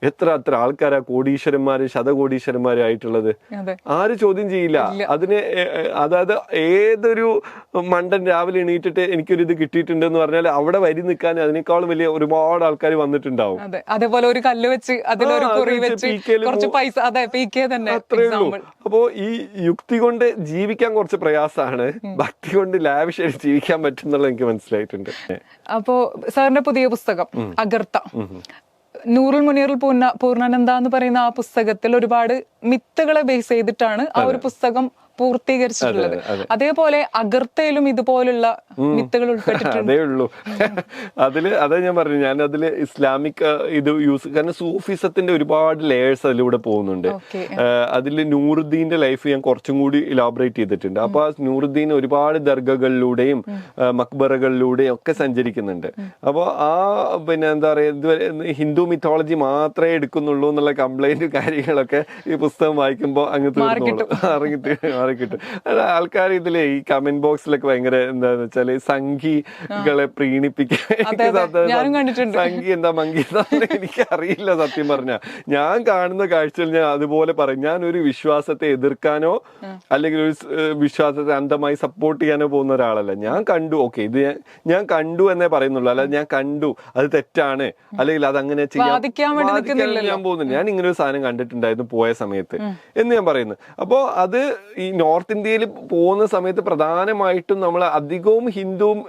എത്ര ആൾക്കാരാ കോടീശ്വരന്മാര് ശതകോടീശ്വരന്മാരും ആയിട്ടുള്ളത്. ആരും ചോദ്യം ചെയ്യില്ല അതിന്. അതായത് ഏതൊരു മണ്ടൻ രാവിലെ എണീറ്റിട്ട് എനിക്കൊരു ഇത് കിട്ടിയിട്ടുണ്ട് എന്ന് പറഞ്ഞാൽ അവിടെ വരി നിൽക്കാൻ അതിനേക്കാളും വലിയ ഒരുപാട് ആൾക്കാർ വന്നിട്ടുണ്ടാവും. അതേപോലെ ഒരു കല്ല് വെച്ച് അതിലൊരു കുറി വെച്ച് കുറച്ച് പൈസ, അതെ പീക്കേ തന്നെ. അത്രേ ഉള്ളൂ. അപ്പോ ഈ യുക്തി കൊണ്ട് ജീവിക്കാൻ കുറച്ച് പ്രയാസമാണ്, ഭക്തി കൊണ്ട് ലാവിഷായിട്ട് ജീവിക്കാൻ പറ്റുന്നുള്ള എനിക്ക് മനസ്സിലായിട്ടുണ്ട്. അപ്പോ സാറിന്റെ പുതിയ പുസ്തകം അഗർത്ത, നൂറുൽ മുനീറുൽ പൂർണ്ണാനന്ദ എന്ന് പറയുന്ന ആ പുസ്തകത്തിൽ ഒരുപാട് മിത്തുകളെ ബേസ് ചെയ്തിട്ടാണ് ആ ഒരു പുസ്തകം പൂർത്തീകരിച്ചിട്ടുള്ളത്. അതേപോലെ അഗർത്തയിലും ഇതുപോലുള്ള മിത്തുകൾ ഉൾപ്പെട്ടിട്ടുണ്ട്. അതേ ഉള്ളൂ. അതാ ഞാൻ പറഞ്ഞു, ഞാൻ അതില് ഇസ്ലാമിക് ഇത് യൂസ്, കാരണം സൂഫിസത്തിന്റെ ഒരുപാട് ലേയേഴ്സ് അതിലൂടെ പോകുന്നുണ്ട്. അതിൽ നൂറുദ്ദീന്റെ ലൈഫ് ഞാൻ കുറച്ചും കൂടി ഇലാബറേറ്റ് ചെയ്തിട്ടുണ്ട്. അപ്പൊ ആ നൂറുദ്ദീൻ ഒരുപാട് ദർഗകളിലൂടെയും മക്ബറകളിലൂടെയും ഒക്കെ സഞ്ചരിക്കുന്നുണ്ട്. അപ്പോൾ ആ പിന്നെ എന്താ പറയാ, ഇതുവരെ ഹിന്ദു മിത്തോളജി മാത്രമേ എടുക്കുന്നുള്ളൂ എന്നുള്ള കംപ്ലൈന്റ് കാര്യങ്ങളൊക്കെ ഈ പുസ്തകം വായിക്കുമ്പോൾ അങ്ങ് തീർന്നോളും, കിട്ടും. ആൾക്കാർ ഇതിലെ ഈ കമന്റ് ബോക്സിലൊക്കെ ഭയങ്കര എന്താന്ന് വെച്ചാല് സംഘികളെ പ്രീണിപ്പിക്കാൻ, സംഘി എന്താ മങ്കി എനിക്ക് അറിയില്ല സത്യം പറഞ്ഞ. ഞാൻ കാണുന്ന കാഴ്ചയിൽ ഞാൻ അതുപോലെ പറയും. ഞാൻ ഒരു വിശ്വാസത്തെ എതിർക്കാനോ അല്ലെങ്കിൽ ഒരു വിശ്വാസത്തെ അന്ധമായി സപ്പോർട്ട് ചെയ്യാനോ പോകുന്ന ഒരാളല്ല. ഞാൻ കണ്ടു, ഓക്കെ ഇത് ഞാൻ കണ്ടു എന്നേ പറയുന്നുള്ളൂ, അല്ല ഞാൻ കണ്ടു അത് തെറ്റാണ് അല്ലെങ്കിൽ അത് അങ്ങനെ ചെയ്യാൻ ഞാൻ പോകുന്നില്ല. ഞാൻ ഇങ്ങനെ ഒരു സാധനം കണ്ടിട്ടുണ്ടായിരുന്നു പോയ സമയത്ത് എന്ന് ഞാൻ പറയുന്നു. അപ്പോ അത് ഈ നോർത്ത് ഇന്ത്യയിൽ പോകുന്ന സമയത്ത് പ്രധാനമായിട്ടും നമ്മൾ അധികവും ഹിന്ദുവും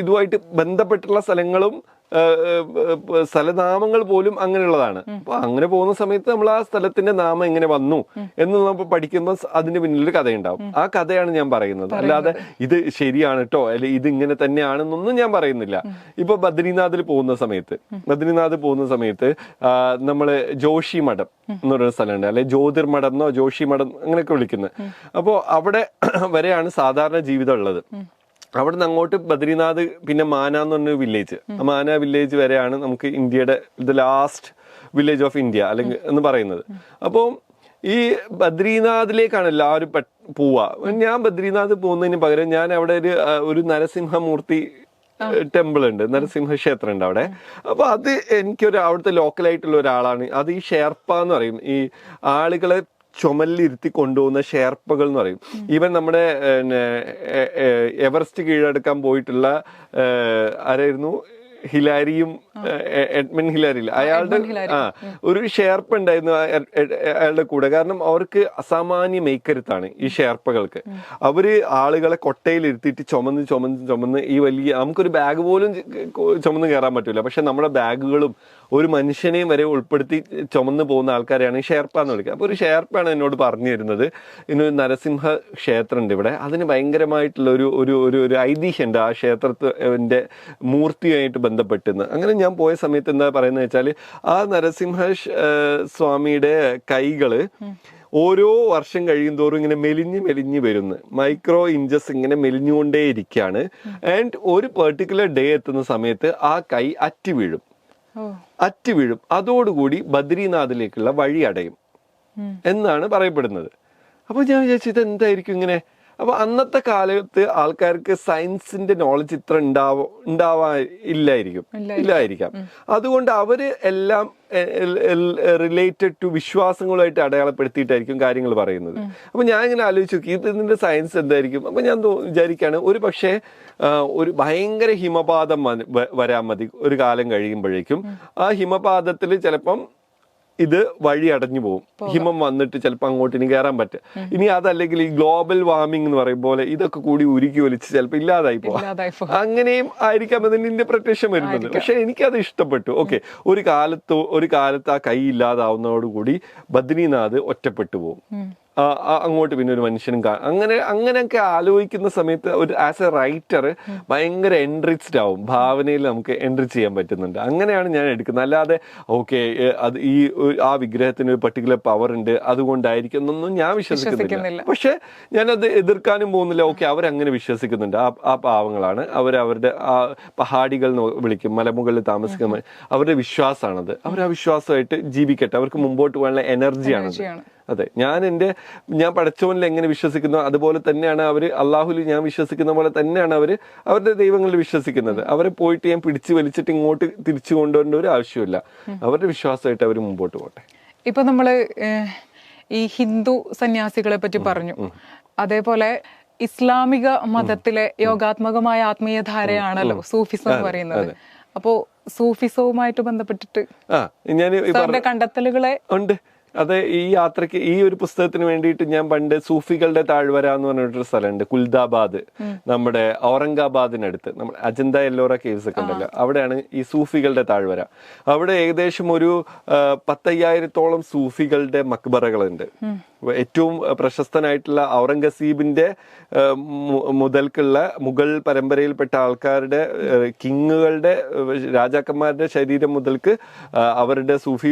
ഇതുമായിട്ട് ബന്ധപ്പെട്ടുള്ള സ്ഥലങ്ങളും സ്ഥലനാമങ്ങൾ പോലും അങ്ങനെയുള്ളതാണ്. അപ്പൊ അങ്ങനെ പോകുന്ന സമയത്ത് നമ്മൾ ആ സ്ഥലത്തിന്റെ നാമം എങ്ങനെ വന്നു എന്ന് നമ്മൾ പഠിക്കുമ്പോൾ അതിന് പിന്നിലൊരു കഥയുണ്ടാവും. ആ കഥയാണ് ഞാൻ പറയുന്നത്, അല്ലാതെ ഇത് ശരിയാണ് കേട്ടോ അല്ലെ ഇത് ഇങ്ങനെ തന്നെയാണെന്നൊന്നും ഞാൻ പറയുന്നില്ല. ഇപ്പൊ ബദ്രീനാഥിൽ പോകുന്ന സമയത്ത് നമ്മള് ജോഷി മഠം എന്നൊരു സ്ഥലമുണ്ട്, അല്ലെ ജ്യോതിർമഠം എന്നോ ജോഷി മഠം അങ്ങനെയൊക്കെ വിളിക്കുന്നത്. അപ്പോ അവിടെ വരെയാണ് സാധാരണ ജീവിതം ഉള്ളത്. അവിടെ നിന്ന് അങ്ങോട്ട് ബദ്രീനാഥ്, പിന്നെ മാന എന്ന് പറഞ്ഞ വില്ലേജ്, മാന വില്ലേജ് വരെയാണ് നമുക്ക് ഇന്ത്യയുടെ the last village of India അല്ലെങ്കിൽ എന്ന് പറയുന്നത്. അപ്പോൾ ഈ ബദ്രീനാഥിലേക്കാണ് എല്ലാവരും പോവുക. ഞാൻ ബദ്രീനാഥ് പോകുന്നതിന് പകരം ഞാൻ അവിടെ ഒരു നരസിംഹമൂർത്തി ടെമ്പിൾ ഉണ്ട്, നരസിംഹ ക്ഷേത്രം ഉണ്ട് അവിടെ. അപ്പൊ അത് എനിക്കൊരു അവിടുത്തെ ലോക്കലായിട്ടുള്ള ഒരാളാണ്, അത് ഈ ഷെർപ്പ എന്ന് പറയും, ഈ ആളുകളെ ചുമലിരുത്തി കൊണ്ടുപോകുന്ന ഷെർപ്പകൾ എന്ന് പറയും. ഈവൻ നമ്മുടെ എവറസ്റ്റ് കീഴടക്കാൻ പോയിട്ടുള്ള ആരായിരുന്നു, ഹിലാരിയും എഡ്മൻ ഹിലാരി, അയാളുടെ ഒരു ഷെർപ്പ ഉണ്ടായിരുന്നു അയാളുടെ കൂടെ. കാരണം അവർക്ക് അസാമാന്യ മെയ്ക്കരുത്താണ് ഈ ഷെർപ്പകൾക്ക്. അവര് ആളുകളെ കൊട്ടയിലിരുത്തിയിട്ട് ചുമന്ന് ഈ വലിയ, നമുക്കൊരു ബാഗ് പോലും ചുമന്ന് കയറാൻ പറ്റൂല, പക്ഷെ നമ്മുടെ ബാഗുകളും ഒരു മനുഷ്യനെയും വരെ ഉൾപ്പെടുത്തി ചുമന്ന് പോകുന്ന ആൾക്കാരെയാണ് ഈ ഷെർപ്പ എന്ന് വിളിക്കുക. അപ്പൊ ഒരു ഷെർപ്പയാണ് എന്നോട് പറഞ്ഞു തരുന്നത്, ഇന്ന് നരസിംഹ ക്ഷേത്രം ഉണ്ട് ഇവിടെ, അതിന് ഭയങ്കരമായിട്ടുള്ള ഒരു ഐതിഹ്യമുണ്ട് ആ ക്ഷേത്രത്തിന്റെ മൂർത്തിയായിട്ട് ബന്ധപ്പെട്ടെന്ന്. അങ്ങനെ ഞാൻ പോയ സമയത്ത് എന്താ പറയുന്നത് വെച്ചാൽ, ആ നരസിംഹ സ്വാമിയുടെ കൈകള് ഓരോ വർഷം കഴിയും തോറും ഇങ്ങനെ മെലിഞ്ഞ് വരുന്നു, മൈക്രോ ഇഞ്ചസ് ഇങ്ങനെ മെലിഞ്ഞുകൊണ്ടേ ഇരിക്കുകയാണ്. ആൻഡ് ഒരു പെർട്ടിക്കുലർ ഡേ എത്തുന്ന സമയത്ത് ആ കൈ അറ്റു വീഴും. അതോടുകൂടി ബദ്രീനാഥിലേക്കുള്ള വഴി അടയും എന്നാണ് പറയപ്പെടുന്നത്. അപ്പൊ ഞാൻ വിചാരിച്ചു ഇത് എന്തായിരിക്കും ഇങ്ങനെ. അപ്പൊ അന്നത്തെ കാലത്ത് ആൾക്കാർക്ക് സയൻസിന്റെ നോളജ് ഇത്ര ഇല്ലായിരിക്കാം. അതുകൊണ്ട് അവര് എല്ലാം റിലേറ്റഡ് ടു വിശ്വാസങ്ങളുമായിട്ട് അടയാളപ്പെടുത്തിയിട്ടായിരിക്കും കാര്യങ്ങൾ പറയുന്നത്. അപ്പൊ ഞാൻ ഇങ്ങനെ ആലോചിച്ചു നോക്കി ഇതിന്റെ സയൻസ് എന്തായിരിക്കും. അപ്പൊ ഞാൻ വിചാരിക്കുകയാണ് ഒരു പക്ഷേ ഒരു ഭയങ്കര ഹിമപാതം വരാൻ മതി ഒരു കാലം കഴിയുമ്പോഴേക്കും. ആ ഹിമപാതത്തിൽ ചിലപ്പം ഇത് വഴി അടഞ്ഞു പോകും. ഹിമം വന്നിട്ട് ചിലപ്പോൾ അങ്ങോട്ട് ഇനി കയറാൻ പറ്റും. ഇനി അതല്ലെങ്കിൽ ഈ ഗ്ലോബൽ വാർമിംഗ് എന്ന് പറയും പോലെ ഇതൊക്കെ കൂടി ഉരുക്കി ഒലിച്ച് ചിലപ്പോൾ ഇല്ലാതായി പോകാം. അങ്ങനെയും ആയിരിക്കാം അതിന്റെ ഇന്റർപ്രിട്ടേഷൻ വരുന്നത്. പക്ഷെ എനിക്കത് ഇഷ്ടപ്പെട്ടു. ഓക്കെ, ഒരു കാലത്ത് ആ കൈ ഇല്ലാതാവുന്നതോടുകൂടി ബദ്രീനാഥ് ഒറ്റപ്പെട്ടു പോകും. അങ്ങോട്ട് പിന്നെ ഒരു മനുഷ്യനും അങ്ങനെയൊക്കെ ആലോചിക്കുന്ന സമയത്ത് ഒരു ആസ് എ റൈറ്റർ ഭയങ്കര എൻറിച്ച്ഡ് ആവും. ഭാവനയിൽ നമുക്ക് എൻറിച്ച് ചെയ്യാൻ പറ്റുന്നുണ്ട്. അങ്ങനെയാണ് ഞാൻ എടുക്കുന്നത്. അല്ലാതെ ഓക്കെ അത് ആ വിഗ്രഹത്തിന് ഒരു പർട്ടിക്കുലർ പവർ ഉണ്ട് അതുകൊണ്ടായിരിക്കും എന്നൊന്നും ഞാൻ വിശ്വസിക്കുന്നില്ല. പക്ഷെ ഞാനത് എതിർക്കാനും പോകുന്നില്ല. ഓക്കെ, അവരങ്ങനെ വിശ്വസിക്കുന്നുണ്ട്. ആ പാവങ്ങളാണ് അവരുടെ ആ പഹാടികൾ എന്ന് വിളിക്കും, മലമുകളിൽ താമസിക്കുന്ന അവരുടെ വിശ്വാസമാണത്. അവർ ആ വിശ്വാസമായിട്ട് ജീവിക്കട്ടെ. അവർക്ക് മുമ്പോട്ട് പോകാനുള്ള എനർജിയാണത്. അതെ, ഞാൻ പടച്ചവനിൽ എങ്ങനെ വിശ്വസിക്കുന്നു അതുപോലെ തന്നെയാണ് അവര് അള്ളാഹുൽ ഞാൻ വിശ്വസിക്കുന്ന പോലെ തന്നെയാണ് അവരുടെ ദൈവങ്ങളിൽ വിശ്വസിക്കുന്നത്. അവരെ പോയിട്ട് ഞാൻ പിടിച്ചു വലിച്ചിട്ട് ഇങ്ങോട്ട് തിരിച്ചു കൊണ്ടുവരേണ്ട ഒരു ആവശ്യമില്ല. അവരുടെ വിശ്വാസമായിട്ട് അവർ മുമ്പോട്ട് പോട്ടെ. ഇപ്പൊ നമ്മള് ഈ ഹിന്ദു സന്യാസികളെ പറ്റി പറഞ്ഞു. അതേപോലെ ഇസ്ലാമിക മതത്തിലെ യോഗാത്മകമായ ആത്മീയധാരയാണല്ലോ സൂഫിസം എന്ന് പറയുന്നത്. അപ്പോ സൂഫിസവുമായിട്ട് ബന്ധപ്പെട്ടിട്ട് കണ്ടെത്തലുകളെ ഉണ്ട്. അത് ഈ യാത്രക്ക് ഈ ഒരു പുസ്തകത്തിന് വേണ്ടിയിട്ട് ഞാൻ പണ്ട് സൂഫികളുടെ താഴ്വര എന്ന് പറഞ്ഞിട്ടൊരു സ്ഥലമുണ്ട്, കുൽദാബാദ്, നമ്മുടെ ഔറംഗാബാദിനടുത്ത്. നമ്മുടെ അജന്ത എല്ലോറ കേവ്സ് ഒക്കെ ഉണ്ടല്ലോ, അവിടെയാണ് ഈ സൂഫികളുടെ താഴ്വര. അവിടെ ഏകദേശം ഒരു 10,000-ഓളം സൂഫികളുടെ മക്ബറകളുണ്ട്. ഏറ്റവും പ്രശസ്തനായിട്ടുള്ള ഔറംഗസീബിന്റെ മുതൽക്കുള്ള മുഗൾ പരമ്പരയിൽപ്പെട്ട ആൾക്കാരുടെ കിങ്ങുകളുടെ രാജാക്കന്മാരുടെ ശരീരം മുതൽക്ക് അവരുടെ സൂഫി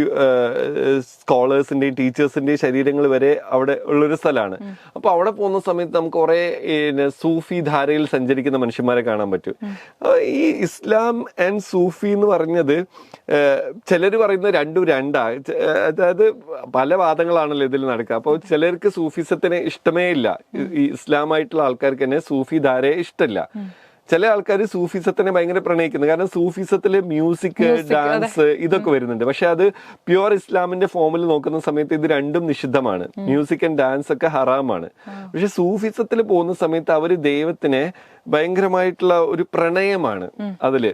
സ്കോളേഴ്സിന്റെയും ടീച്ചേഴ്സിന്റെയും ശരീരങ്ങൾ വരെ അവിടെ ഉള്ളൊരു സ്ഥലമാണ്. അപ്പൊ അവിടെ പോകുന്ന സമയത്ത് നമുക്ക് കുറെ സൂഫി ധാരയിൽ സഞ്ചരിക്കുന്ന മനുഷ്യന്മാരെ കാണാൻ പറ്റും. ഈ ഇസ്ലാം ആൻഡ് സൂഫി എന്ന് പറഞ്ഞത് ചിലർ പറയുന്നത് രണ്ടും രണ്ടാ. അതായത് പല വാദങ്ങളാണല്ലോ ഇതിൽ നടക്കുക. അപ്പോൾ ചിലർക്ക് സൂഫിസത്തിനെ ഇഷ്ടമേ ഇല്ല. ഈ ഇസ്ലാമായിട്ടുള്ള ആൾക്കാർക്ക് തന്നെ സൂഫി ധാരയെ ഇഷ്ടമില്ല. ചില ആൾക്കാർ സൂഫിസത്തിനെ ഭയങ്കര പ്രണയിക്കുന്നു. കാരണം സൂഫിസത്തില് മ്യൂസിക്, ഡാൻസ് ഇതൊക്കെ വരുന്നുണ്ട്. പക്ഷെ അത് പ്യുവർ ഇസ്ലാമിന്റെ ഫോമിൽ നോക്കുന്ന സമയത്ത് ഇത് രണ്ടും നിഷിദ്ധമാണ്. മ്യൂസിക് ആൻഡ് ഡാൻസ് ഒക്കെ ഹറാമാണ്. പക്ഷെ സൂഫിസത്തിൽ പോകുന്ന സമയത്ത് അവര് ദൈവത്തിനെ ഭയങ്കരമായിട്ടുള്ള ഒരു പ്രണയമാണ് അതില്.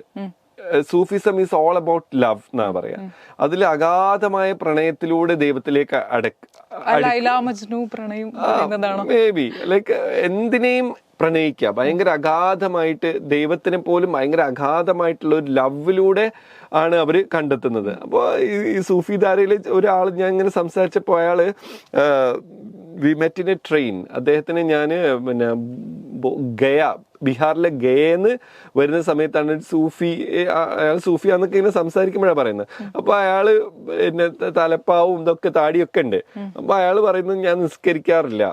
Sufism is all about love എന്നാ പറയാ. അതിൽ അഗാധമായ പ്രണയത്തിലൂടെ ദൈവത്തിലേക്ക് മേ ബി ലൈക്ക് എന്തിനേയും പ്രണയിക്കുക, ഭയങ്കര അഗാധമായിട്ട് ദൈവത്തിനെ പോലും ഭയങ്കര അഗാധമായിട്ടുള്ള ഒരു ലവിലൂടെ ആണ് അവര് കണ്ടെത്തുന്നത്. അപ്പോൾ ഈ സൂഫി ധാരയില് ഒരാൾ ഞാൻ ഇങ്ങനെ സംസാരിച്ചപ്പോ അയാള് we met in A train. അദ്ദേഹത്തിന് ഞാൻ പിന്നെ ഗയ, ബീഹാറിലെ ഗയന്ന് വരുന്ന സമയത്താണ് അയാൾ സൂഫിയാന്നൊക്കെ ഇങ്ങനെ സംസാരിക്കുമ്പോഴാണ് പറയുന്നത്. അപ്പൊ അയാള് പിന്നെ തലപ്പാവും ഇതൊക്കെ താടിയൊക്കെ ഉണ്ട്. അപ്പൊ അയാള് പറയുന്നത് ഞാൻ നിസ്കരിക്കാറില്ല.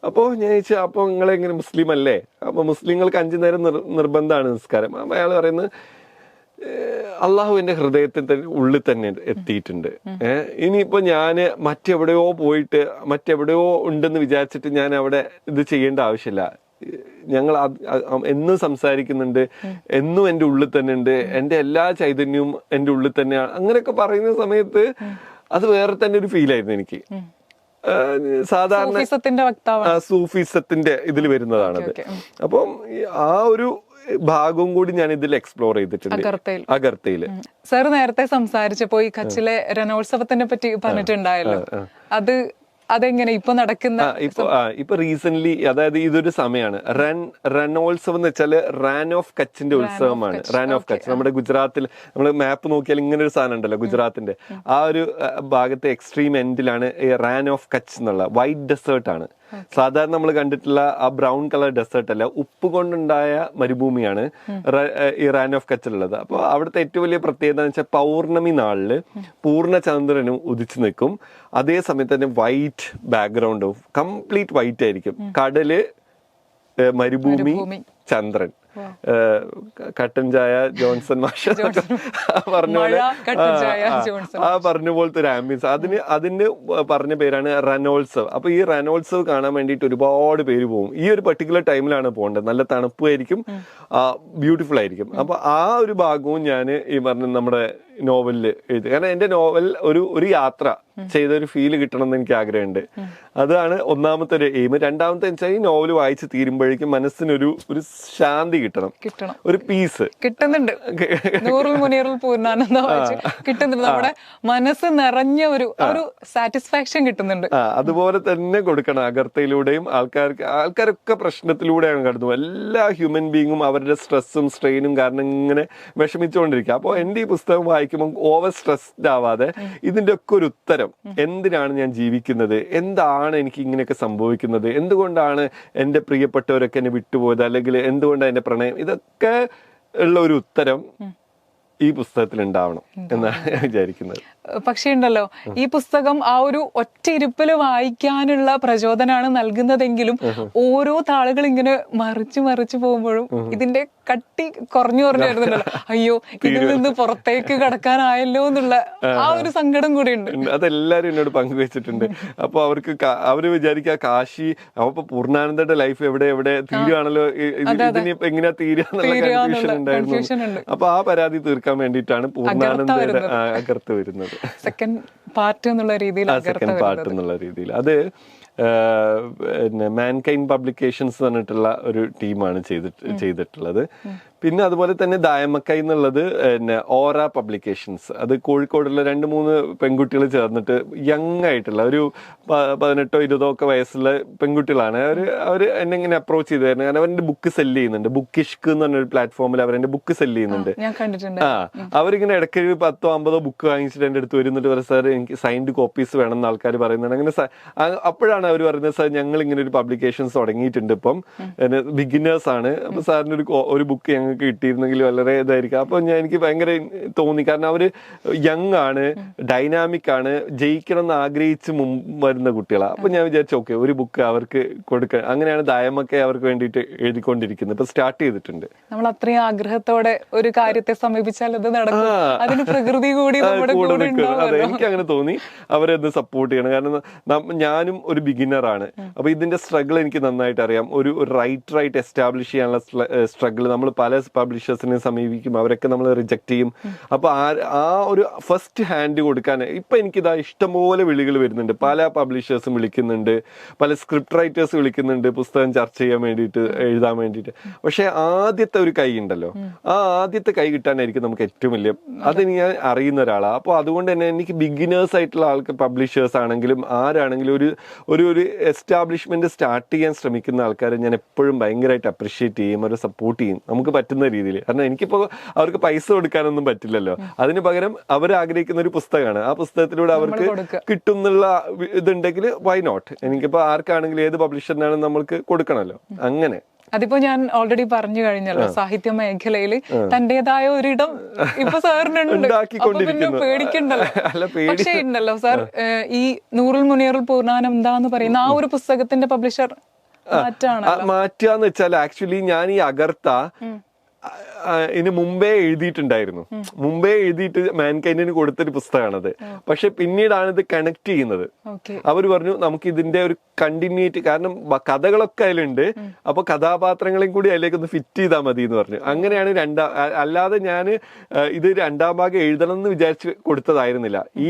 അപ്പോ ഞാൻ ചോദിച്ചാൽ അപ്പൊ നിങ്ങളെങ്ങനെ മുസ്ലിം അല്ലേ? അപ്പൊ മുസ്ലിങ്ങൾക്ക് 5 നേരം നിർബന്ധമാണ് നിസ്കാരം. അപ്പൊ അയാൾ പറയുന്നത് അള്ളാഹു എന്റെ ഹൃദയത്തിന്റെ ഉള്ളിൽ തന്നെ എത്തിയിട്ടുണ്ട്. ഇനിയിപ്പോ ഞാന് മറ്റെവിടെയോ ഉണ്ടെന്ന് വിചാരിച്ചിട്ട് ഞാൻ അവിടെ ഇത് ചെയ്യേണ്ട ആവശ്യമില്ല. ഞങ്ങൾ എന്നും സംസാരിക്കുന്നുണ്ട്, എന്നും എന്റെ ഉള്ളിൽ തന്നെ ഉണ്ട്, എന്റെ എല്ലാ ചൈതന്യവും എന്റെ ഉള്ളിൽ തന്നെയാണ്. അങ്ങനെയൊക്കെ പറയുന്ന സമയത്ത് അത് വേറെ തന്നെ ഒരു ഫീലായിരുന്നു എനിക്ക്. സാധാരണ സൂഫിസത്തിന്റെ ഇതിൽ വരുന്നതാണത്. അപ്പം ആ ഒരു ഭാഗവും കൂടി ഞാൻ ഇതിൽ എക്സ്പ്ലോർ ചെയ്തിട്ടുണ്ട് അഗർത്തയില്. സാർ നേരത്തെ സംസാരിച്ചപ്പോ ഈ കച്ചിലെ രണോത്സവത്തിനെ പറ്റി പറഞ്ഞിട്ടുണ്ടായല്ലോ, അതെങ്ങനെ ഇപ്പൊ നടക്കുന്ന? ഇപ്പൊ റീസെന്റ്, അതായത് ഇതൊരു സമയമാണ് റണോത്സവം എന്ന് വെച്ചാല് റാൻ ഓഫ് കച്ചിന്റെ ഉത്സവമാണ്. റാൻ ഓഫ് കച്ച് നമ്മുടെ ഗുജറാത്തിൽ, നമ്മൾ മാപ്പ് നോക്കിയാൽ ഇങ്ങനെ ഒരു സാധനം ഉണ്ടല്ലോ ഗുജറാത്തിന്റെ ആ ഒരു ഭാഗത്തെ എക്സ്ട്രീം എൻഡിലാണ് ഈ റാൻ ഓഫ് കച്ച് എന്നുള്ള വൈറ്റ് ഡെസേർട്ട് ആണ്. സാധാരണ നമ്മൾ കണ്ടിട്ടുള്ള ആ ബ്രൗൺ കളർ ഡെസേർട്ട് അല്ല, ഉപ്പ് കൊണ്ടുണ്ടായ മരുഭൂമിയാണ് ഈ റാൻ ഓഫ് കച്ചിലുള്ളത്. അപ്പൊ അവിടുത്തെ ഏറ്റവും വലിയ പ്രത്യേകത എന്ന് വെച്ചാൽ പൗർണമി നാളില് പൂർണ്ണചന്ദ്രനും ഉദിച്ചു നിൽക്കും. അതേ സമയത്ത് തന്നെ വൈറ്റ് ബാക്ക്ഗ്രൗണ്ട്, കംപ്ലീറ്റ് വൈറ്റ് ആയിരിക്കും. കടല്, മരുഭൂമി, ചന്ദ്രൻ, കട്ടൻ ചായ ജോൺസൺ മാഷ് പറഞ്ഞ പോലെ ആ പറഞ്ഞ പോലത്തെ ഒരു ആംബിയൻസ്. അതിന് പറഞ്ഞ പേരാണ് റനോത്സവ്. അപ്പൊ ഈ റനോത്സവ് കാണാൻ വേണ്ടിയിട്ട് ഒരുപാട് പേര് പോകും. ഈ ഒരു പർട്ടിക്കുലർ ടൈമിലാണ് പോകേണ്ടത്. നല്ല തണുപ്പായിരിക്കും, ബ്യൂട്ടിഫുൾ ആയിരിക്കും. അപ്പൊ ആ ഒരു ഭാഗവും ഞാൻ ഈ പറഞ്ഞ നമ്മുടെ നോവലിൽ എഴുതി. കാരണം എന്റെ നോവൽ ഒരു യാത്ര ചെയ്ത ഒരു ഫീല് കിട്ടണം എന്ന് എനിക്ക് ആഗ്രഹമുണ്ട്. അതാണ് ഒന്നാമത്തെ ഒരു എയിം. രണ്ടാമത്തെ വെച്ചാൽ ഈ നോവൽ വായിച്ച് തീരുമ്പോഴേക്കും മനസ്സിനൊരു ശാന്തി കിട്ടണം, ഒരു പീസ് കിട്ടുന്നുണ്ട്. നൂറുൽ മുനീറുൽ പൂർണ്ണാനന്ദ കിട്ടുന്നുണ്ട്. നമ്മുടെ മനസ്സ് നിറഞ്ഞ ഒരു സാറ്റിസ്ഫാക്ഷൻ കിട്ടുന്നുണ്ട്. അതുപോലെ തന്നെ കൊടുക്കണം. അഗർത്തയിലൂടെയും ആൾക്കാരൊക്കെ പ്രശ്നത്തിലൂടെയാണ് കടന്നു. എല്ലാ ഹ്യൂമൻ ബീങ്ങും അവരുടെ സ്ട്രെസ്സും സ്ട്രെയിനും കാരണം ഇങ്ങനെ വിഷമിച്ചുകൊണ്ടിരിക്കുക. അപ്പോൾ എന്റെ ഈ പുസ്തകം വായിക്കുമ്പോൾ ഓവർ സ്ട്രെസ്ഡ് ആവാതെ ഇതിന്റെ ഒക്കെ ഒരു ഉത്തരം, എന്തിനാണ് ഞാൻ ജീവിക്കുന്നത്, എന്താണ് എനിക്ക് ഇങ്ങനെയൊക്കെ സംഭവിക്കുന്നത്, എന്തുകൊണ്ടാണ് എന്റെ പ്രിയപ്പെട്ടവരൊക്കെ എന്നെ വിട്ടുപോയത്, അല്ലെങ്കിൽ എന്തുകൊണ്ടാണ് എന്റെ പ്രണയം, ഇതൊക്കെ ഉള്ള ഒരു ഉത്തരം ഈ പുസ്തകത്തിൽ ഉണ്ടാവണം എന്നാണ് ഞാൻ വിചാരിക്കുന്നത്. പക്ഷേ ഉണ്ടല്ലോ, ഈ പുസ്തകം ആ ഒരു ഒറ്റ ഇരുപ്പില് വായിക്കാനുള്ള പ്രചോദനമാണ് നൽകുന്നതെങ്കിലും ഓരോ താളുകൾ ഇങ്ങനെ മറിച്ച് പോകുമ്പോഴും ഇതിന്റെ കട്ടി കുറഞ്ഞു വരുന്നുണ്ടല്ലോ. അയ്യോ, ഇതിൽ നിന്ന് പുറത്തേക്ക് കടക്കാനായല്ലോ എന്നുള്ള ആ ഒരു സങ്കടം കൂടി ഉണ്ട്. അതെല്ലാരും എന്നോട് പങ്കുവെച്ചിട്ടുണ്ട്. അപ്പൊ അവര് വിചാരിക്കുക കാശി അപ്പൊ പൂർണ്ണാനന്ദന്റെ ലൈഫ് എവിടെ തീരുവാണല്ലോ, ഇതിനിപ്പോ എങ്ങനെയാ തീരുക ഉണ്ടായിരുന്നു. അപ്പൊ ആ പരാതി തീർക്കാൻ വേണ്ടിയിട്ടാണ് പൂർണ്ണാനന്ദയുടെ അകർത്ത് വരുന്നത്. സെക്കൻഡ് പാർട്ട് എന്നുള്ള രീതിയിൽ അത് മാൻകൈൻഡ് പബ്ലിക്കേഷൻസ് പറഞ്ഞിട്ടുള്ള ഒരു ടീമാണ് ചെയ്തിട്ടുള്ളത്. പിന്നെ അതുപോലെ തന്നെ ദായമക്കൈ എന്നുള്ളത് ഓറ പബ്ലിക്കേഷൻസ്, അത് കോഴിക്കോടുള്ള 2-3 പെൺകുട്ടികൾ ചേർന്നിട്ട് യങ് ആയിട്ടുള്ള ഒരു 18-20 ഒക്കെ വയസ്സുള്ള പെൺകുട്ടികളാണ്. അവര് എന്നെ ഇങ്ങനെ അപ്രോച്ച് ചെയ്തായിരുന്നു. കാരണം അവരുടെ ബുക്ക് സെല്ല് ചെയ്യുന്നുണ്ട്. ബുക്കിഷ്ക് എന്ന് പറഞ്ഞൊരു പ്ലാറ്റ്ഫോമിൽ അവരെന്റെ ബുക്ക് സെല്ല് ചെയ്യുന്നുണ്ട്. അവരിങ്ങനെ ഇടയ്ക്ക് 10-50 ബുക്ക് വാങ്ങിച്ചിട്ട് എന്റെ അടുത്ത് വരുന്നിട്ട് പറയും, സാർ എനിക്ക് സൈൻഡ് കോപ്പീസ് വേണം എന്ന് ആൾക്കാർ പറയുന്നുണ്ട്. അങ്ങനെ അപ്പോഴാണ് അവർ പറയുന്നത്, സാർ ഞങ്ങൾ ഇങ്ങനെ ഒരു പബ്ലിക്കേഷൻസ് തുടങ്ങിയിട്ടുണ്ട്, ഇപ്പം ബിഗിനേഴ്സ് ആണ്, അപ്പൊ സാറിന് ഒരു ബുക്ക് ഞങ്ങൾക്ക് കിട്ടിയിരുന്നെങ്കിൽ വളരെ ഇതായിരിക്കും. അപ്പൊ എനിക്ക് ഭയങ്കര തോന്നി. കാരണം അവര് യങ് ആണ്, ഡൈനാമിക് ആണ്, ജയിക്കണം എന്ന് ആഗ്രഹിച്ച് വരുന്ന കുട്ടികളാണ്. അപ്പൊ ഞാൻ വിചാരിച്ചു ഓക്കെ, ഒരു ബുക്ക് അവർക്ക് കൊടുക്കുക. അങ്ങനെയാണ് ദായമൊക്കെ അവർക്ക് വേണ്ടിയിട്ട് എഴുതിക്കൊണ്ടിരിക്കുന്നത്. ഇപ്പൊ സ്റ്റാർട്ട് ചെയ്തിട്ടുണ്ട്. നമ്മൾ അത്രയും ആഗ്രഹത്തോടെ ഒരു കാര്യത്തെ സമീപിച്ചാൽ അത് നടക്കും. അതിന് പ്രകൃതി കൂടി അതെ, എനിക്ക് അങ്ങനെ തോന്നി. അവരത് സപ്പോർട്ട് ചെയ്യണം. കാരണം ഞാനും ഒരു ബിഗിനറാണ്. അപ്പൊ ഇതിന്റെ സ്ട്രഗിൾ എനിക്ക് നന്നായിട്ട് അറിയാം. ഒരു റൈറ്റ് എസ്റ്റാബ്ലിഷ് ചെയ്യാനുള്ള സ്ട്രഗിൾ നമ്മൾ പല പബ്ലിഷേഴ്സിനെ സമീപിക്കും, അവരൊക്കെ നമ്മൾ റിജക്ട് ചെയ്യും. അപ്പൊ ആ ഒരു ഫസ്റ്റ് ഹാൻഡ് കൊടുക്കാൻ ഇപ്പൊ എനിക്കിതാ ഇഷ്ടംപോലെ വിളികൾ വരുന്നുണ്ട്. പല പബ്ലിഷേഴ്സും വിളിക്കുന്നുണ്ട്, പല സ്ക്രിപ്റ്റ് റൈറ്റേഴ്സ് വിളിക്കുന്നുണ്ട് പുസ്തകം ചർച്ച ചെയ്യാൻ വേണ്ടിയിട്ട്, എഴുതാൻ വേണ്ടിയിട്ട്. പക്ഷെ ആദ്യത്തെ ഒരു കൈ ഉണ്ടല്ലോ, ആ ആദ്യത്തെ കൈ കിട്ടാനായിരിക്കും നമുക്ക് ഏറ്റവും വലിയ, അത് ഞാൻ അറിയുന്ന ഒരാളാണ്. അപ്പൊ അതുകൊണ്ട് തന്നെ എനിക്ക് ബിഗിനേഴ്സ് ആയിട്ടുള്ള ആൾക്ക് പബ്ലിഷേഴ്സ് ആണെങ്കിലും ആരാണെങ്കിലും ഒരു എസ്റ്റാബ്ലിഷ്മെന്റ് സ്റ്റാർട്ട് ചെയ്യാൻ ശ്രമിക്കുന്ന ആൾക്കാരെ ഞാൻ എപ്പോഴും ഭയങ്കരമായിട്ട് അപ്രീഷിയേറ്റ് ചെയ്യും, അവരെ സപ്പോർട്ട് ചെയ്യും നമുക്ക് പറ്റുന്ന രീതിയിൽ. കാരണം എനിക്കിപ്പോ അവർക്ക് പൈസ കൊടുക്കാനൊന്നും പറ്റില്ലല്ലോ. അതിന് പകരം അവർ ആഗ്രഹിക്കുന്ന ഒരു പുസ്തകമാണ്, ആ പുസ്തകത്തിലൂടെ അവർക്ക് കിട്ടുന്നുള്ള ഇതുണ്ടെങ്കിൽ വൈ നോട്ട്. എനിക്കിപ്പോ ആർക്കാണെങ്കിലും ഏത് പബ്ലിഷറിനാണെങ്കിലും നമ്മൾക്ക് കൊടുക്കണമല്ലോ. അങ്ങനെ അതിപ്പോ ഞാൻ ഓൾറെഡി പറഞ്ഞു കഴിഞ്ഞല്ലോ, സാഹിത്യ മേഖലയിൽ തന്റേതായ ഒരിടം ഇപ്പൊ സാറിനുണ്ട്. പിന്നെ പേടിക്കണ്ടല്ലോ. പക്ഷേ ഉണ്ടല്ലോ സാർ, ഈ നൂറുൽ മുനീറുൽ പൂർണ്ണാനന്ദ എന്ന് പറയുന്ന ആ ഒരു പുസ്തകത്തിന്റെ പബ്ലിഷർ മാറ്റാന്ന് വെച്ചാൽ ആക്ച്വലി ഞാൻ ഈ അഗർത്ത ഇതിന് മുമ്പേ എഴുതിയിട്ടുണ്ടായിരുന്നു. മുമ്പേ എഴുതിയിട്ട് മാൻകൈൻഡിന് കൊടുത്തൊരു പുസ്തകമാണത്. പക്ഷെ പിന്നീടാണ് ഇത് കണക്ട് ചെയ്യുന്നത്. അവർ പറഞ്ഞു നമുക്ക് ഇതിന്റെ ഒരു കണ്ടിന്യൂറ്റി, കാരണം കഥകളൊക്കെ അതിലുണ്ട്, അപ്പൊ കഥാപാത്രങ്ങളെയും കൂടി അതിലേക്ക് ഒന്ന് ഫിറ്റ് ചെയ്താൽ മതി എന്ന് പറഞ്ഞു. അങ്ങനെയാണ് അല്ലാതെ ഞാൻ ഇത് 2ാം ഭാഗം എഴുതണം എന്ന് വിചാരിച്ച് കൊടുത്തതായിരുന്നില്ല. ഈ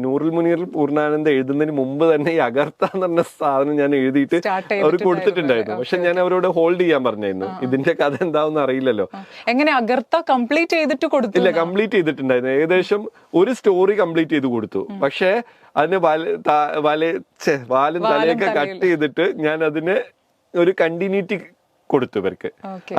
നൂറുൽ മുനീറുൽ പൂർണ്ണാനന്ദ എഴുതുന്നതിന് മുമ്പ് തന്നെ ഈ അഗർത്ത എന്ന് പറഞ്ഞ സാധനം ഞാൻ എഴുതിയിട്ട് അവർ കൊടുത്തിട്ടുണ്ടായിരുന്നു. പക്ഷെ ഞാൻ അവരോട് ഹോൾഡ് ചെയ്യാൻ പറഞ്ഞായിരുന്നു, ഇതിന്റെ കഥ എന്താണെന്ന് അറിയില്ലല്ലോ. എങ്ങനെ അഗർത്ത കംപ്ലീറ്റ് ചെയ്തിട്ട് കൊടുത്തില്ല? കംപ്ലീറ്റ് ചെയ്തിട്ടുണ്ടായിരുന്നു. ഏകദേശം ഒരു സ്റ്റോറി കംപ്ലീറ്റ് ചെയ്ത് കൊടുത്തു. പക്ഷെ അതിന് വാലും തലയൊക്കെ കട്ട് ചെയ്തിട്ട് ഞാൻ അതിന് ഒരു കണ്ടിന്യൂറ്റി കൊടുത്തു ഇവർക്ക്.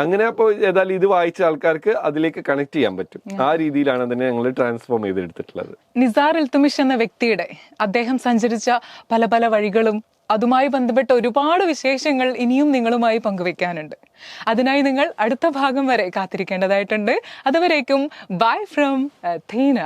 അങ്ങനെ അപ്പൊ ഏതായാലും ഇത് വായിച്ച ആൾക്കാർക്ക് അതിലേക്ക് കണക്ട് ചെയ്യാൻ പറ്റും. ആ രീതിയിലാണ് അതിനെ ഞങ്ങൾ ട്രാൻസ്ഫോം ചെയ്തെടുത്തിട്ടുള്ളത്. നിസാർ ഇൽത്തുമിഷ് എന്ന വ്യക്തിയുടെ അദ്ദേഹം സഞ്ചരിച്ച പല വഴികളും അതുമായി ബന്ധപ്പെട്ട ഒരുപാട് വിശേഷങ്ങൾ ഇനിയും നിങ്ങളുമായി പങ്കുവെക്കാനുണ്ട്. അതിനായി നിങ്ങൾ അടുത്ത ഭാഗം വരെ കാത്തിരിക്കേണ്ടതായിട്ടുണ്ട്. അതുവരേക്കും ബൈ ഫ്രം അഥീന.